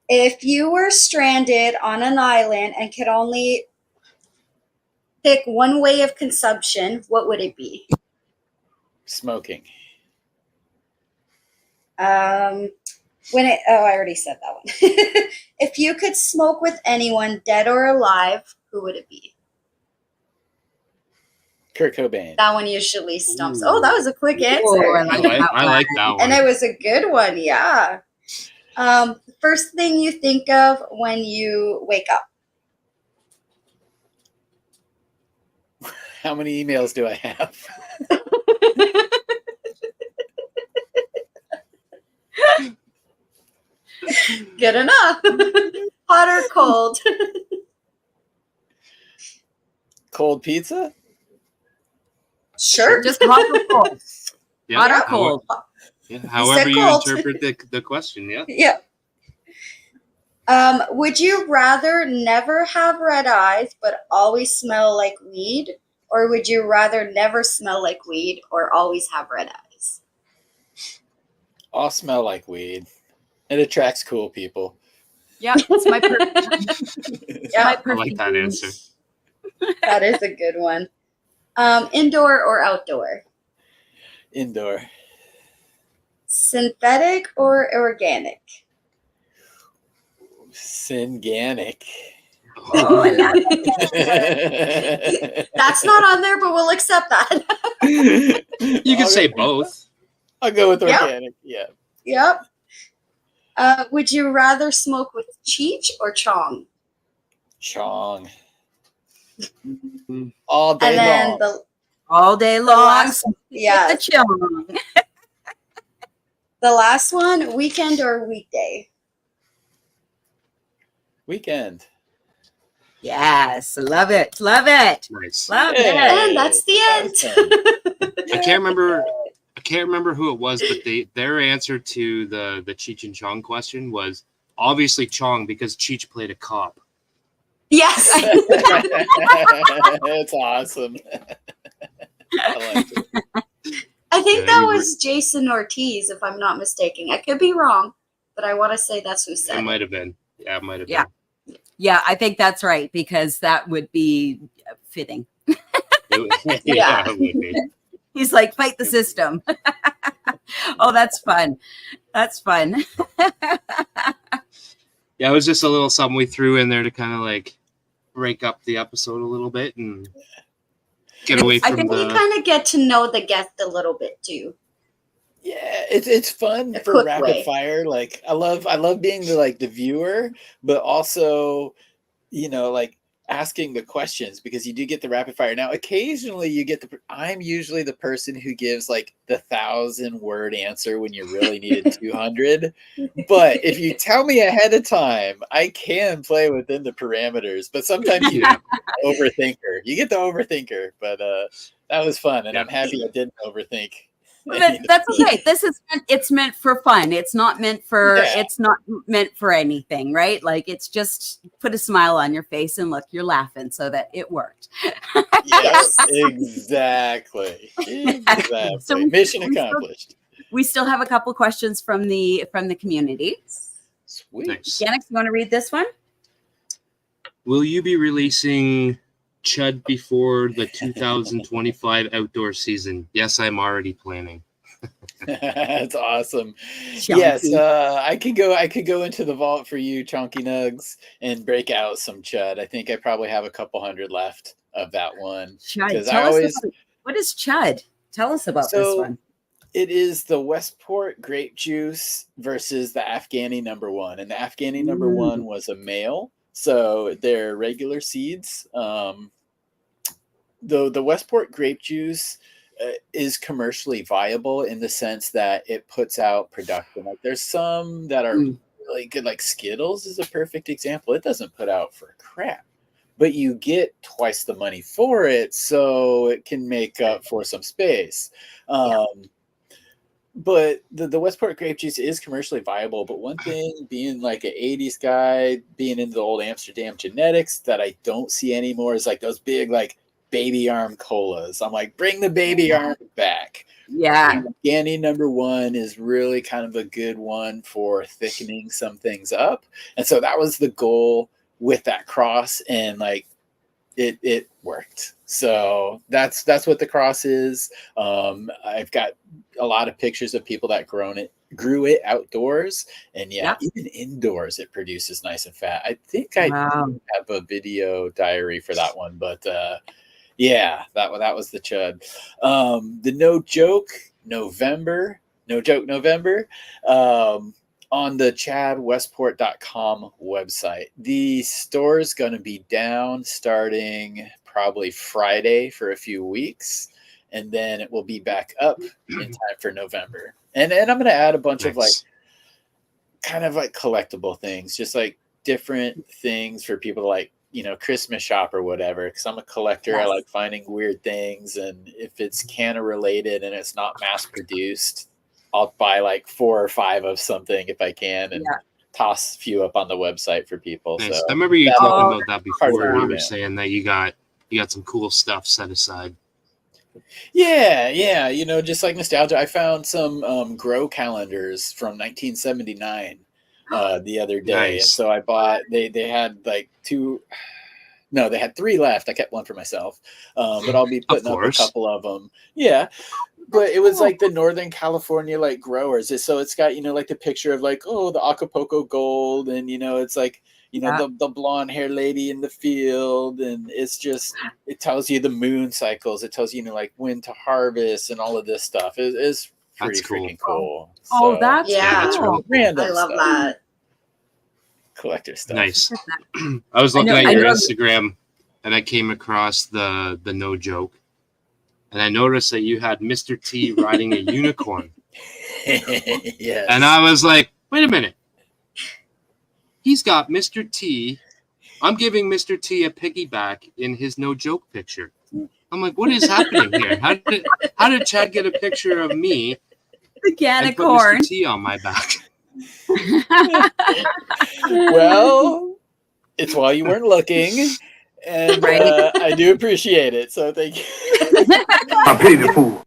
If you were stranded on an island and could only pick one way of consumption, what would it be? Smoking. I already said that one. If you could smoke with anyone, dead or alive, who would it be? Kurt Cobain. That one usually stumps. Ooh. Oh, that was a quick answer. Oh, I like that I like that one. And it was a good one, yeah. First thing you think of when you wake up. How many emails do I have? Good enough. Hot or cold? Cold pizza? Sure. Just hot or cold. Yeah, Hot or however- cold. yeah, however you cold. interpret the question, yeah. Yeah. Would you rather never have red eyes but always smell like weed? Or would you rather never smell like weed or always have red eyes? I'll smell like weed. It attracts cool people. Yeah, it's my perfume. Yeah, I like that answer. that is a good one. Indoor or outdoor? Indoor. Synthetic or organic? Synganic. Oh, I love it. That's not on there, but we'll accept that. You can say both. I'll go with Yep. organic. Yeah. Yep. Would you rather smoke with cheech or chong? Chong. All day And then long. All day The long. last, yeah, The chill. the last one, weekend or weekday? Weekend. Yes, love it. Love it. Nice. Love Hey. it. And that's the That end. was fun. I can't remember who it was, but their answer to the Cheech and Chong question was obviously Chong because Cheech played a cop. Yes. That's awesome. I like it. I think Yeah, that you were- was Jason Ortiz, if I'm not mistaken. I could be wrong, but I want to say that's who said It it. might have been. Yeah, it might have Yeah. been. Yeah, I think that's right because that would be fitting. Yeah. It would be. He's like, fight the system. Oh, that's fun. That's fun. Yeah, it was just a little something we threw in there to kind of like break up the episode a little bit and get away I from think we the. kind of get to know the guest a little bit too. Yeah, it's fun A for quick rapid way. fire. Like I love being the viewer, but also, like asking the questions because you do get the rapid fire. Now, occasionally you get I'm usually the person who gives like the 1,000-word answer when you really needed 200. But if you tell me ahead of time, I can play within the parameters. But sometimes you Yeah. overthinker. You get the overthinker, but that was fun, and Yeah. I'm happy I didn't overthink. That's okay. It's meant for fun. It's not meant for Yeah. it's not meant for anything, right? Like it's just put a smile on your face and look, you're laughing so that it worked. Yes, exactly. So Mission we still- accomplished. We still have a couple questions from the community. Sweet. Nice. Yannick, you want to read this one? Will you be releasing Chud before the 2025 outdoor season? Yes, I'm already planning. That's awesome. Chunky. Yes, I could go into the vault for you, Chunky Nugs, and break out some chud. I think I probably have a couple hundred left of that one Chud. because Tell us about, what is chud? Tell us about this one. It is the Westport grape juice versus the Afghani #1, and the Afghani #1 was a male, so they're regular seeds. The Westport grape juice is commercially viable in the sense that it puts out production. Like there's some that are really good, like Skittles is a perfect example. It doesn't put out for crap, but you get twice the money for it, so it can make up for some space. But the Westport grape juice is commercially viable. But one thing, being like an 80s guy, being into the old Amsterdam genetics that I don't see anymore is like those big like baby arm colas. I'm like, bring the baby arm back. Yeah. Afghani #1 is really kind of a good one for thickening some things up. And so that was the goal with that cross. And like, it worked. So that's what the cross is. I've got a lot of pictures of people that grew it outdoors, and even indoors it produces nice and fat. I think I have a video diary for that one, but that was the chud. The No Joke November on the chadwestport.com website. The store is going to be down starting probably Friday for a few weeks, and then it will be back up in time for November. And I'm going to add a bunch of like kind of like collectible things, just like different things for people to like, Christmas shop or whatever. Because I'm a collector. I like finding weird things, and if it's canna related and it's not mass produced, I'll buy like 4 or 5 of something if I can, and toss a few up on the website for people. Nice. So I remember you talking about that before. You were Yeah. saying that you got some cool stuff set aside. Yeah, just like nostalgia. I found some grow calendars from 1979 the other day. Nice. And so I bought, they had like 2, no, they had 3 left. I kept one for myself, but I'll be putting up a couple of them. Yeah. But it was like the Northern California like growers. So it's got, like the picture of like, the Acapulco gold, and it's like, the blonde hair lady in the field, and it's just, it tells you the moon cycles. It tells you, like when to harvest and all of this stuff. It's pretty freaking cool. Oh, So, that's that's cool. random I love stuff. that. Collector stuff. Nice. I was looking at I your know. Instagram, and I came across the No Joke, and I noticed that you had Mr. T riding a unicorn. Yes. And I was like, wait a minute. He's got Mr. T. I'm giving Mr. T a piggyback in his No Joke picture. I'm like, what is happening here? How did Chad get a picture of me The can and of put corn. Mr. T on my back? Well, it's while you weren't looking, and I do appreciate it. So thank you. I pity the fool.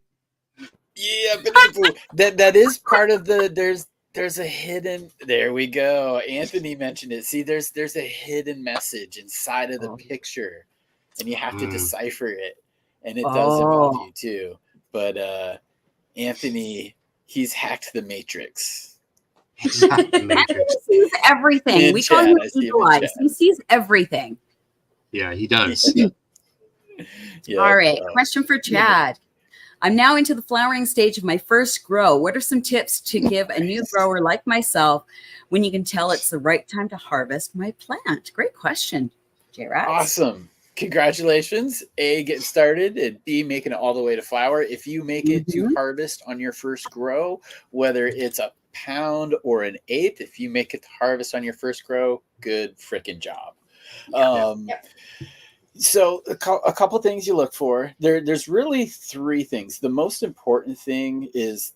Yeah, pity the fool. That is part of the. There's a hidden. There we go. Anthony mentioned it. See, there's a hidden message inside of the picture, and you have to decipher it, and it does involve you too. But Anthony, he's hacked the Matrix. He sees everything. In We call chat, him I see him Eagle in Eyes. chat. He sees everything. Yeah, he does. Yeah, All right. Question for Chad. I'm now into the flowering stage of my first grow. What are some tips to give a new grower like myself when you can tell it's the right time to harvest my plant? Great question, J-Rax. Awesome. Congratulations. A, getting started, and B, making it all the way to flower. If you make it to harvest on your first grow, whether it's a pound or an eighth, if you make it to harvest on your first grow, good freaking job. So a couple things you look for. There's really 3 things. The most important thing is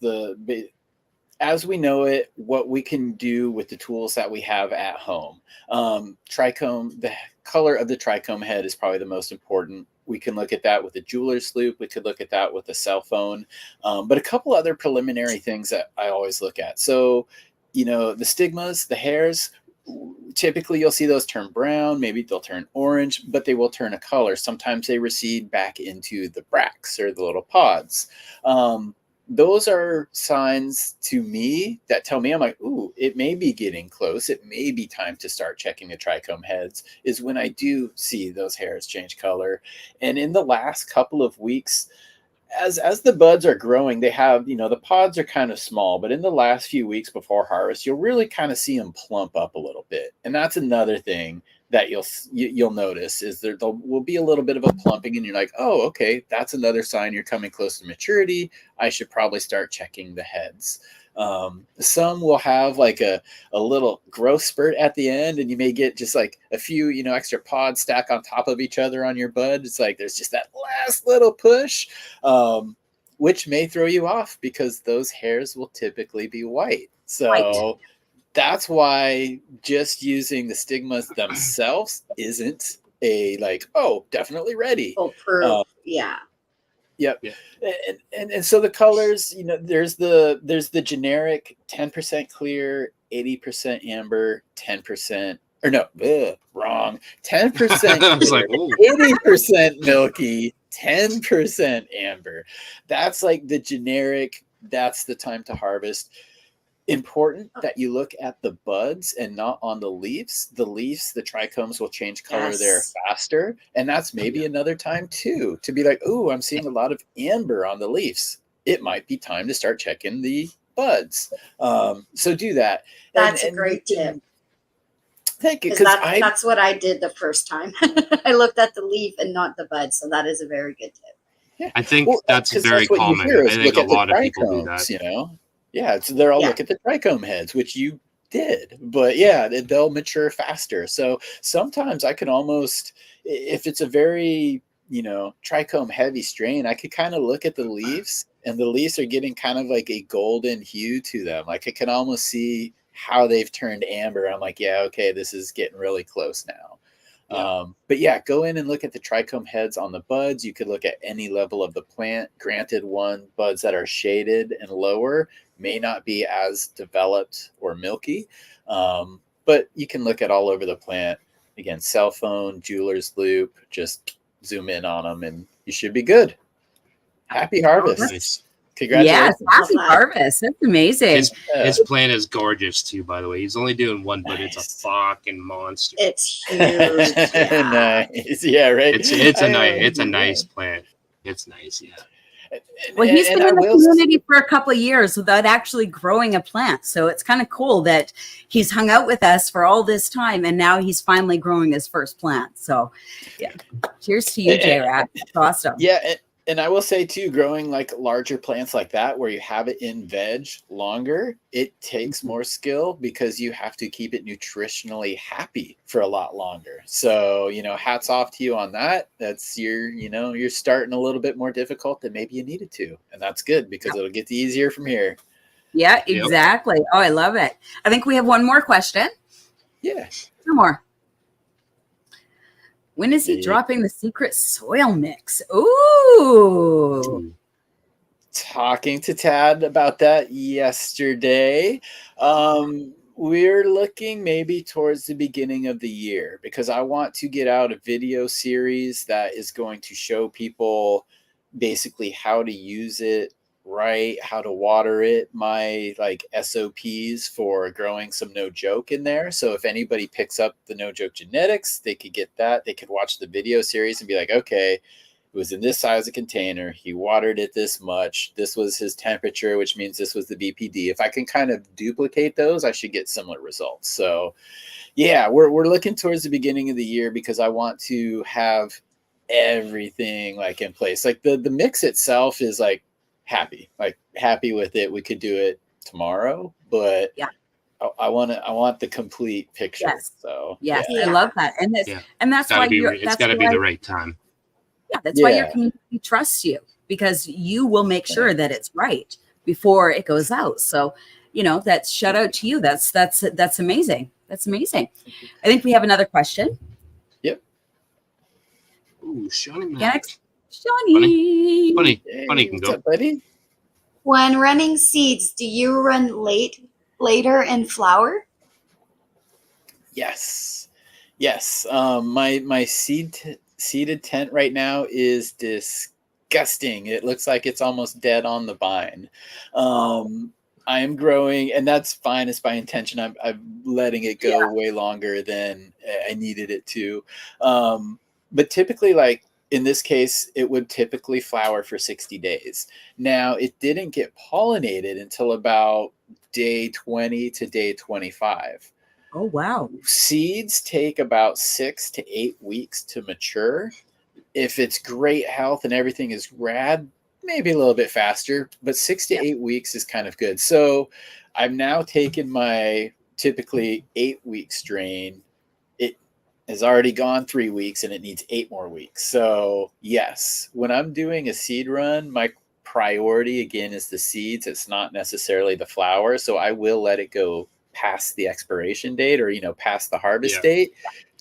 as we know it, what we can do with the tools that we have at home. Trichome, the color of the trichome head is probably the most important. We can look at that with a jeweler's loupe. We could look at that with a cell phone. But a couple other preliminary things that I always look at. So, the stigmas, the hairs, typically you'll see those turn brown, maybe they'll turn orange, but they will turn a color. Sometimes they recede back into the bracts or the little pods. those are signs to me that tell me, I'm like, ooh, it may be getting close. It may be time to start checking the trichome heads, is when I do see those hairs change color. And in the last couple of weeks, as the buds are growing, they have, the pods are kind of small, but in the last few weeks before harvest, you'll really kind of see them plump up a little bit. And that's another thing that you'll notice, is there will be a little bit of a plumping, and you're like, oh, okay, that's another sign you're coming close to maturity. I should probably start checking the heads. Some will have like a little growth spurt at the end, and you may get just like a few, extra pods stack on top of each other on your bud. It's like there's just that last little push, which may throw you off, because those hairs will typically be white. So Right. that's why just using the stigmas themselves isn't a like, oh, definitely ready. Oh, proof. Yeah. Yep. Yeah. And so the colors, there's the generic 10% clear, 80% amber, 10%, or no, wrong. 10% I was clear, like, ooh. 80% milky, 10% amber. That's like the generic, that's the time to harvest. Important that you look at the buds and not on the leaves. The leaves, the trichomes will change color there Yes. faster. And that's maybe another time too, to be like, oh, I'm seeing a lot of amber on the leaves. It might be time to start checking the buds. So do that. That's a And great tip. Thank you. Because Because that's what I did the first time. I looked at the leaf and not the bud. So that is a very good tip. I think that's 'cause very what you common. hear I is think look a at the lot of people do that. trichomes, Yeah, so they're all Yeah. look at the trichome heads, which you did, but yeah, they'll mature faster. So sometimes I can almost, if it's a very, trichome heavy strain, I could kind of look at the leaves, and the leaves are getting kind of like a golden hue to them. Like I can almost see how they've turned amber. I'm like, yeah, okay, this is getting really close now. Yeah. But yeah, go in and look at the trichome heads on the buds. You could look at any level of the plant. Granted, buds that are shaded and lower may not be as developed or milky, but you can look at all over the plant. Again, cell phone, jeweler's loop, just zoom in on them, and you should be good. Happy harvest. Nice. Congratulations. Yes, happy Love that. harvest. That's amazing. His plant is gorgeous too, by the way. He's only doing one, but it's a Nice. fucking monster. It's huge. Yeah. Nice. Yeah, right. It's a nice plant. It's nice, yeah. Well, he's been And in I the will community for a couple of years without actually growing a plant. So it's kind of cool that he's hung out with us for all this time, and now he's finally growing his first plant. So, yeah, cheers to you, J-Rat. That's awesome. Yeah, and I will say too, growing like larger plants like that, where you have it in veg longer, it takes more skill, because you have to keep it nutritionally happy for a lot longer. So, hats off to you on that. That's you're starting a little bit more difficult than maybe you needed to. And that's good, because it'll get easier from here. Yeah, exactly. Oh, I love it. I think we have one more question. Yeah. Two more. When is he Yeah. dropping the secret soil mix? Ooh. Talking to Tad about that yesterday. We're looking maybe towards the beginning of the year, because I want to get out a video series that is going to show people basically how to use it right, how to water it, my like SOPs for growing some No Joke in there. So if anybody picks up the No Joke genetics, they could get that. They could watch the video series and be like, okay, it was in this size of container. He watered it this much. This was his temperature, which means this was the BPD. If I can kind of duplicate those, I should get similar results. So yeah, we're looking towards the beginning of the year, because I want to have everything like in place. Like the mix itself is like happy with it. We could do it tomorrow, but yeah, I want the complete picture. Yes. So yes, yeah. I love that. And that's why It's got to be the right time. Yeah, that's why your Yeah. community trusts you, because you will make sure that it's right before it goes out. So, that's shout out to you. That's amazing. That's amazing. I think we have another question. Yep. Ooh, Shawnee. Next, Shawnee. Funny Hey, can what's go. up, buddy? When running seeds, do you run later in flower? Yes. My seeded tent right now is disgusting. It looks like it's almost dead on the vine. I am growing, and that's fine. It's by intention. I'm letting it go way longer than I needed it to. But typically, like in this case, it would typically flower for 60 days. Now, it didn't get pollinated until about day 20 to day 25. Oh, wow. Seeds take about 6 to 8 weeks to mature. If it's great health and everything is rad, maybe a little bit faster, but 6 to 8 weeks is kind of good. So I've now taken my typically 8-week strain. It has already gone 3 weeks and it needs 8 more weeks. So yes, when I'm doing a seed run, my priority again is the seeds. It's not necessarily the flower. So I will let it go past the expiration date, or past the harvest date,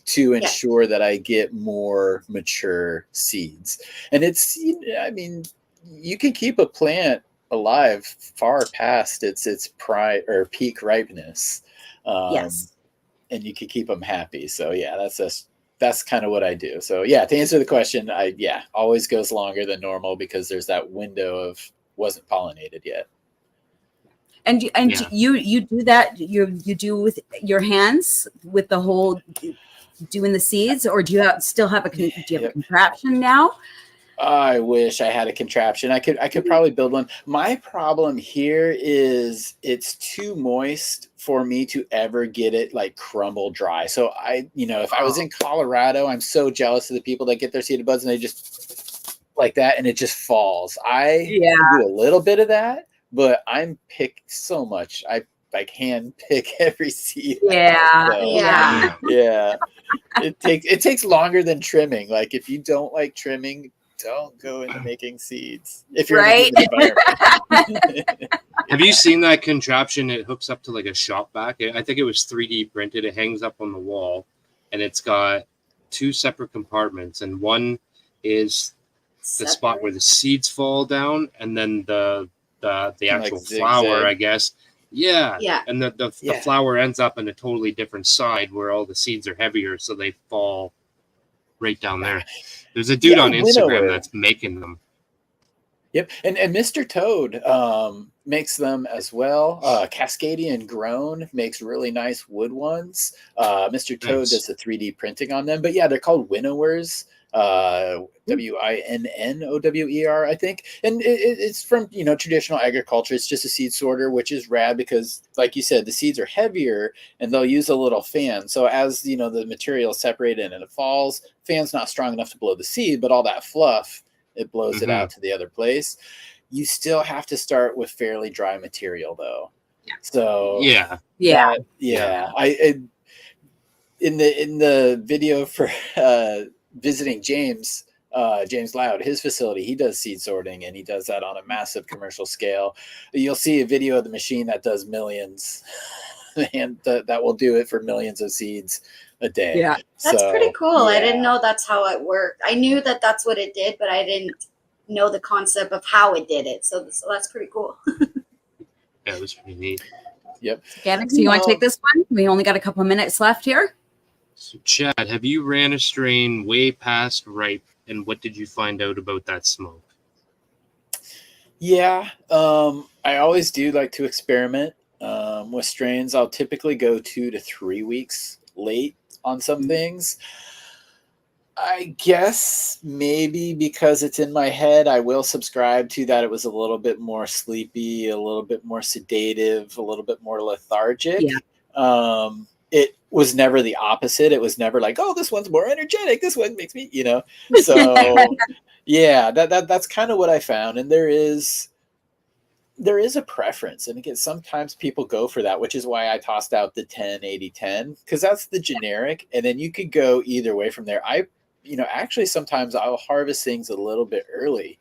to ensure that I get more mature seeds. And it's, I mean, you can keep a plant alive far past its peak ripeness. Yes. And you can keep them happy. So yeah, that's kind of what I do. So yeah, to answer the question, always goes longer than normal because there's that window of wasn't pollinated yet. And you do that, you do with your hands with the whole doing the seeds, or do you still have a contraption now? I wish I had a contraption. I could probably build one. My problem here is it's too moist for me to ever get it like crumble dry. So if I was in Colorado, I'm so jealous of the people that get their seeded buds and they just like that and it just falls. I do a little bit of that, but I'm picked so much. I like hand pick every seed. Yeah. It takes longer than trimming. Like if you don't like trimming, don't go into making seeds. If you're in an environment. Have you seen that contraption? It hooks up to like a shop vac. I think it was 3D printed. It hangs up on the wall, and it's got 2 separate compartments, and one is the spot where the seeds fall down, and then the actual flower, I guess. Yeah. And the flower ends up in a totally different side where all the seeds are heavier, so they fall right down there. There's a dude on Instagram that's making them. Yep. And Mr. Toad makes them as well. Cascadian Grown makes really nice wood ones. Mr. Toad does the 3D printing on them. But yeah, they're called winnowers. Winnowwer, I think. And it's from traditional agriculture. It's just a seed sorter, which is rad because, like you said, the seeds are heavier and they'll use a little fan. So as the material is separated and it falls, fan's not strong enough to blow the seed, but all that fluff, it blows it out to the other place. You still have to start with fairly dry material though. So I in the video for visiting James Loud, his facility, he does seed sorting and he does that on a massive commercial scale. You'll see a video of the machine that does millions and that will do it for millions of seeds a day. Yeah, that's pretty cool. I didn't know that's how it worked. I knew that that's what it did, but I didn't know the concept of how it did it. So that's pretty cool. Yeah, it was pretty neat. Yep. Gannix, so you want to take this one? We only got a couple of minutes left here. So, Chad, have you ran a strain way past ripe, and what did you find out about that smoke? Yeah, I always do like to experiment with strains. I'll typically go 2 to 3 weeks late on some things. I guess maybe because it's in my head, I will subscribe to that. It was a little bit more sleepy, a little bit more sedative, a little bit more lethargic. Yeah. It was never the opposite. It was never like, oh, this one's more energetic. This one makes me, So yeah, that's kind of what I found. And there is a preference. And again, sometimes people go for that, which is why I tossed out the 10-80-10, because that's the generic. And then you could go either way from there. Actually, sometimes I'll harvest things a little bit early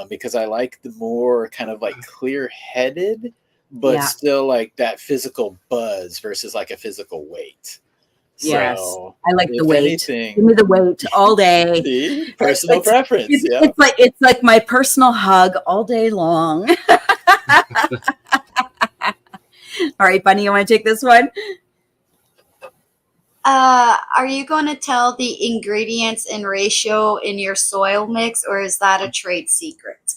because I like the more kind of like clear-headed, but still like that physical buzz versus like a physical weight. Yes, so, I like the weight. Give me the weight all day. See? Personal preference. It's like my personal hug all day long. All right, Bunny, you want to take this one? Are you going to tell the ingredients and ratio in your soil mix, or is that a trade secret?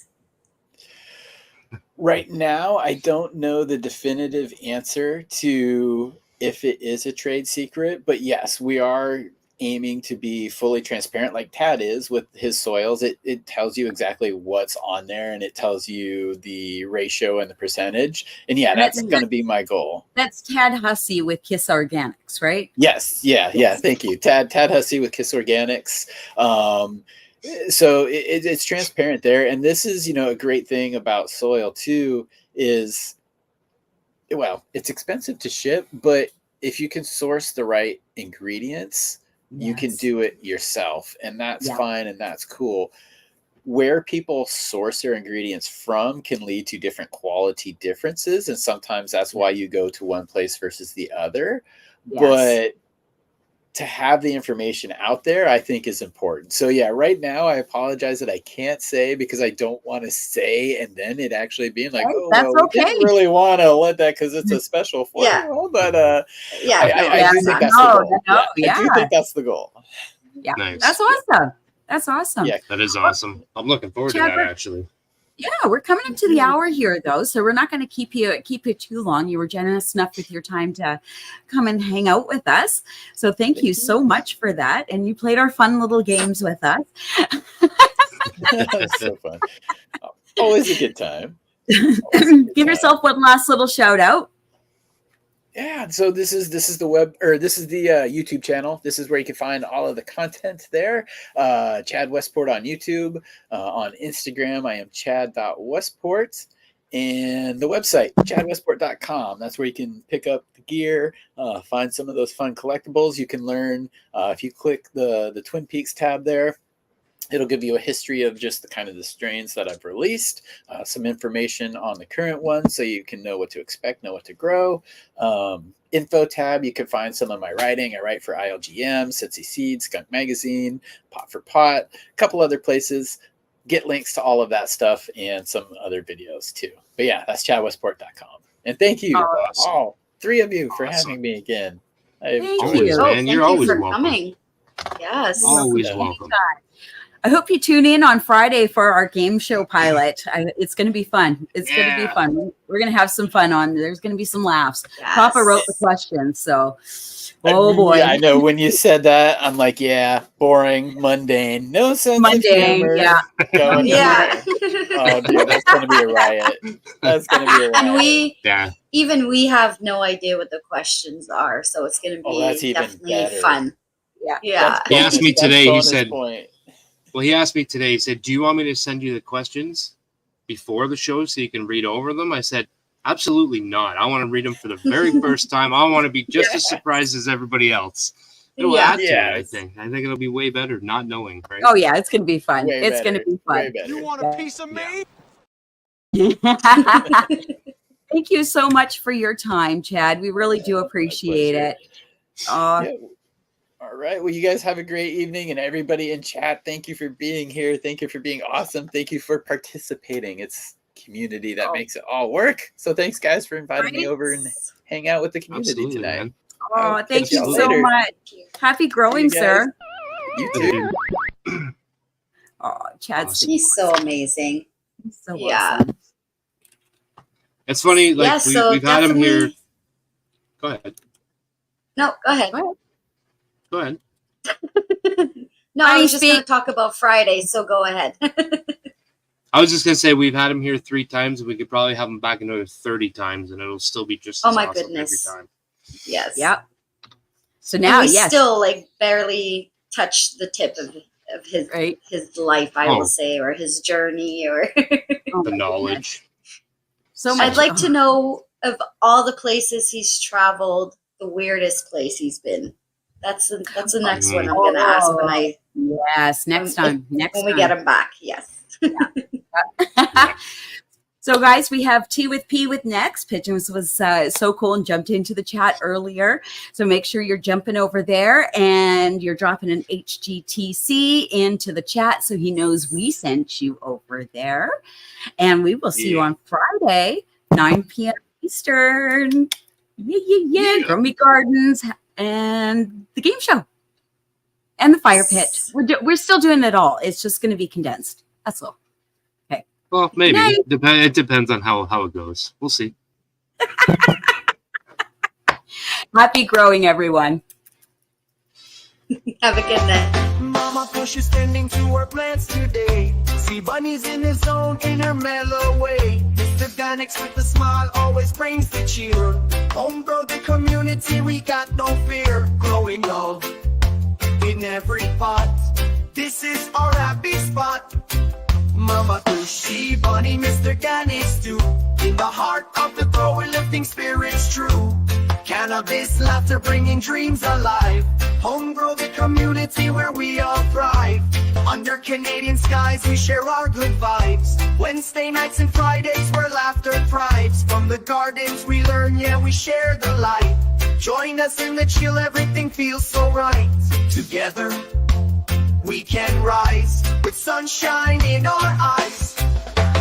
Right now, I don't know the definitive answer to if it is a trade secret, but yes, we are aiming to be fully transparent like Tad is with his soils. It tells you exactly what's on there, and it tells you the ratio and the percentage. And yeah, that's going to be my goal. That's Tad Hussey with Kiss Organics, right? Yes. Yeah. Thank you. Tad Hussey with Kiss Organics. So it's transparent there. And this is, a great thing about soil too, is, well, it's expensive to ship, but if you can source the right ingredients, you can do it yourself, and that's fine. And that's cool. Where people source their ingredients from can lead to different quality differences. And sometimes that's why you go to one place versus the other. Yes. But to have the information out there, I think is important. So yeah, right now I apologize that I can't say, because I don't want to say and then it actually being like, oh, that's well, okay. we didn't really want to let that because it's a special formula. But I do think that's the goal. I do think that's the goal. Yeah, nice. That's awesome. That's awesome. Yeah, that is awesome. I'm looking forward to that actually. Yeah, we're coming up to the hour here, though, so we're not going to keep you too long. You were generous enough with your time to come and hang out with us, so thank you so much for that. And you played our fun little games with us. That was so fun. Always a good time. Give yourself one last little shout out. Yeah, so this is the YouTube channel. This is where you can find all of the content there. Chad Westport on YouTube. On Instagram, I am chad.westport. And the website, chadwestport.com. That's where you can pick up the gear, find some of those fun collectibles. You can learn, if you click the Twin Peaks tab there, it'll give you a history of just the kind of the strains that I've released, some information on the current one so you can know what to expect, know what to grow. Info tab, you can find some of my writing. I write for ILGM, Cincy Seeds, Skunk Magazine, Pot for Pot, a couple other places. Get links to all of that stuff and some other videos too. But yeah, that's chadwestport.com. And thank you, all three of you, for having me again. Thank you. Man. You're always welcome. Coming. Yes. Always welcome. I hope you tune in on Friday for our game show pilot. It's going to be fun. It's going to be fun. We're going to have some fun on. There's going to be some laughs. Yes. Papa wrote the questions, so oh boy. Yeah, I know. When you said that, I'm like, yeah, boring, mundane, no sense of humor. Yeah. Yeah. Oh, dude, that's going to be a riot. That's going to be a riot. And we have no idea what the questions are, so it's going to be definitely fun. Yeah. He asked me today. He said. Well, he asked me today, he said, do you want me to send you the questions before the show so you can read over them? I said, absolutely not. I want to read them for the very first time. I want to be just as surprised as everybody else. It'll add to it, I think. I think it'll be way better not knowing, right? Oh, yeah, it's going to be fun. It's going to be fun. You want a piece of me? Thank you so much for your time, Chad. We really do appreciate it. All right. Well, you guys have a great evening, and everybody in chat, thank you for being here. Thank you for being awesome. Thank you for participating. It's community that makes it all work. So thanks, guys, for inviting me over and hang out with the community tonight. Man. Oh, thank you so much. Happy growing, sir. You too. Oh, Chad's he's so amazing. He's so awesome. It's funny, like we've had him here. Go ahead. No, go ahead. Go ahead. No, I was just going to talk about Friday, so go ahead. I was just going to say we've had him here 3 times, and we could probably have him back another 30 times, and it'll still be just as awesome goodness. every time. Yes. Yep. So now, we still barely touched the tip of his life, I will say, or his journey, or the knowledge. So much. I'd like to know, of all the places he's traveled, the weirdest place he's been. That's the next one I'm going to ask when I. Yes, next time. When we get him back. Yes. So, guys, we have Tea with P with next. Pigeons was so cool and jumped into the chat earlier. So make sure you're jumping over there and you're dropping an HGTC into the chat so he knows we sent you over there. And we will see you on Friday, 9 p.m. Eastern. Yeah. Grow Me Gardens. and the game show and the fire pit. We're still doing it all. It's just going to be condensed. That's all. Okay. Well, maybe. Night. It depends on how it goes. We'll see. Happy growing, everyone. Have a good night. Mama Push is tending to her plants today. See bunnies in his zone in her mellow way. Mr. Ganix with a smile always brings the cheer. Home grow the community, we got no fear. Growing love in every pot. This is our happy spot. Mama Tushy, Bunny, Mr. Ganix too. In the heart of the grower, lifting spirits true. Cannabis, laughter, bringing dreams alive. Home grow the community where we all thrive. Under Canadian skies, we share our good vibes. Wednesday nights and Fridays where laughter thrives. From the gardens we learn, yeah, we share the light. Join us in the chill, everything feels so right. Together, we can rise with sunshine in our eyes.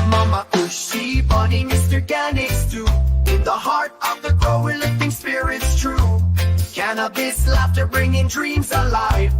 Mama Ushy, Bunny, Mr. Ganix too. In the heart of the grower, lifting spirits true. Cannabis, laughter, bringing dreams alive.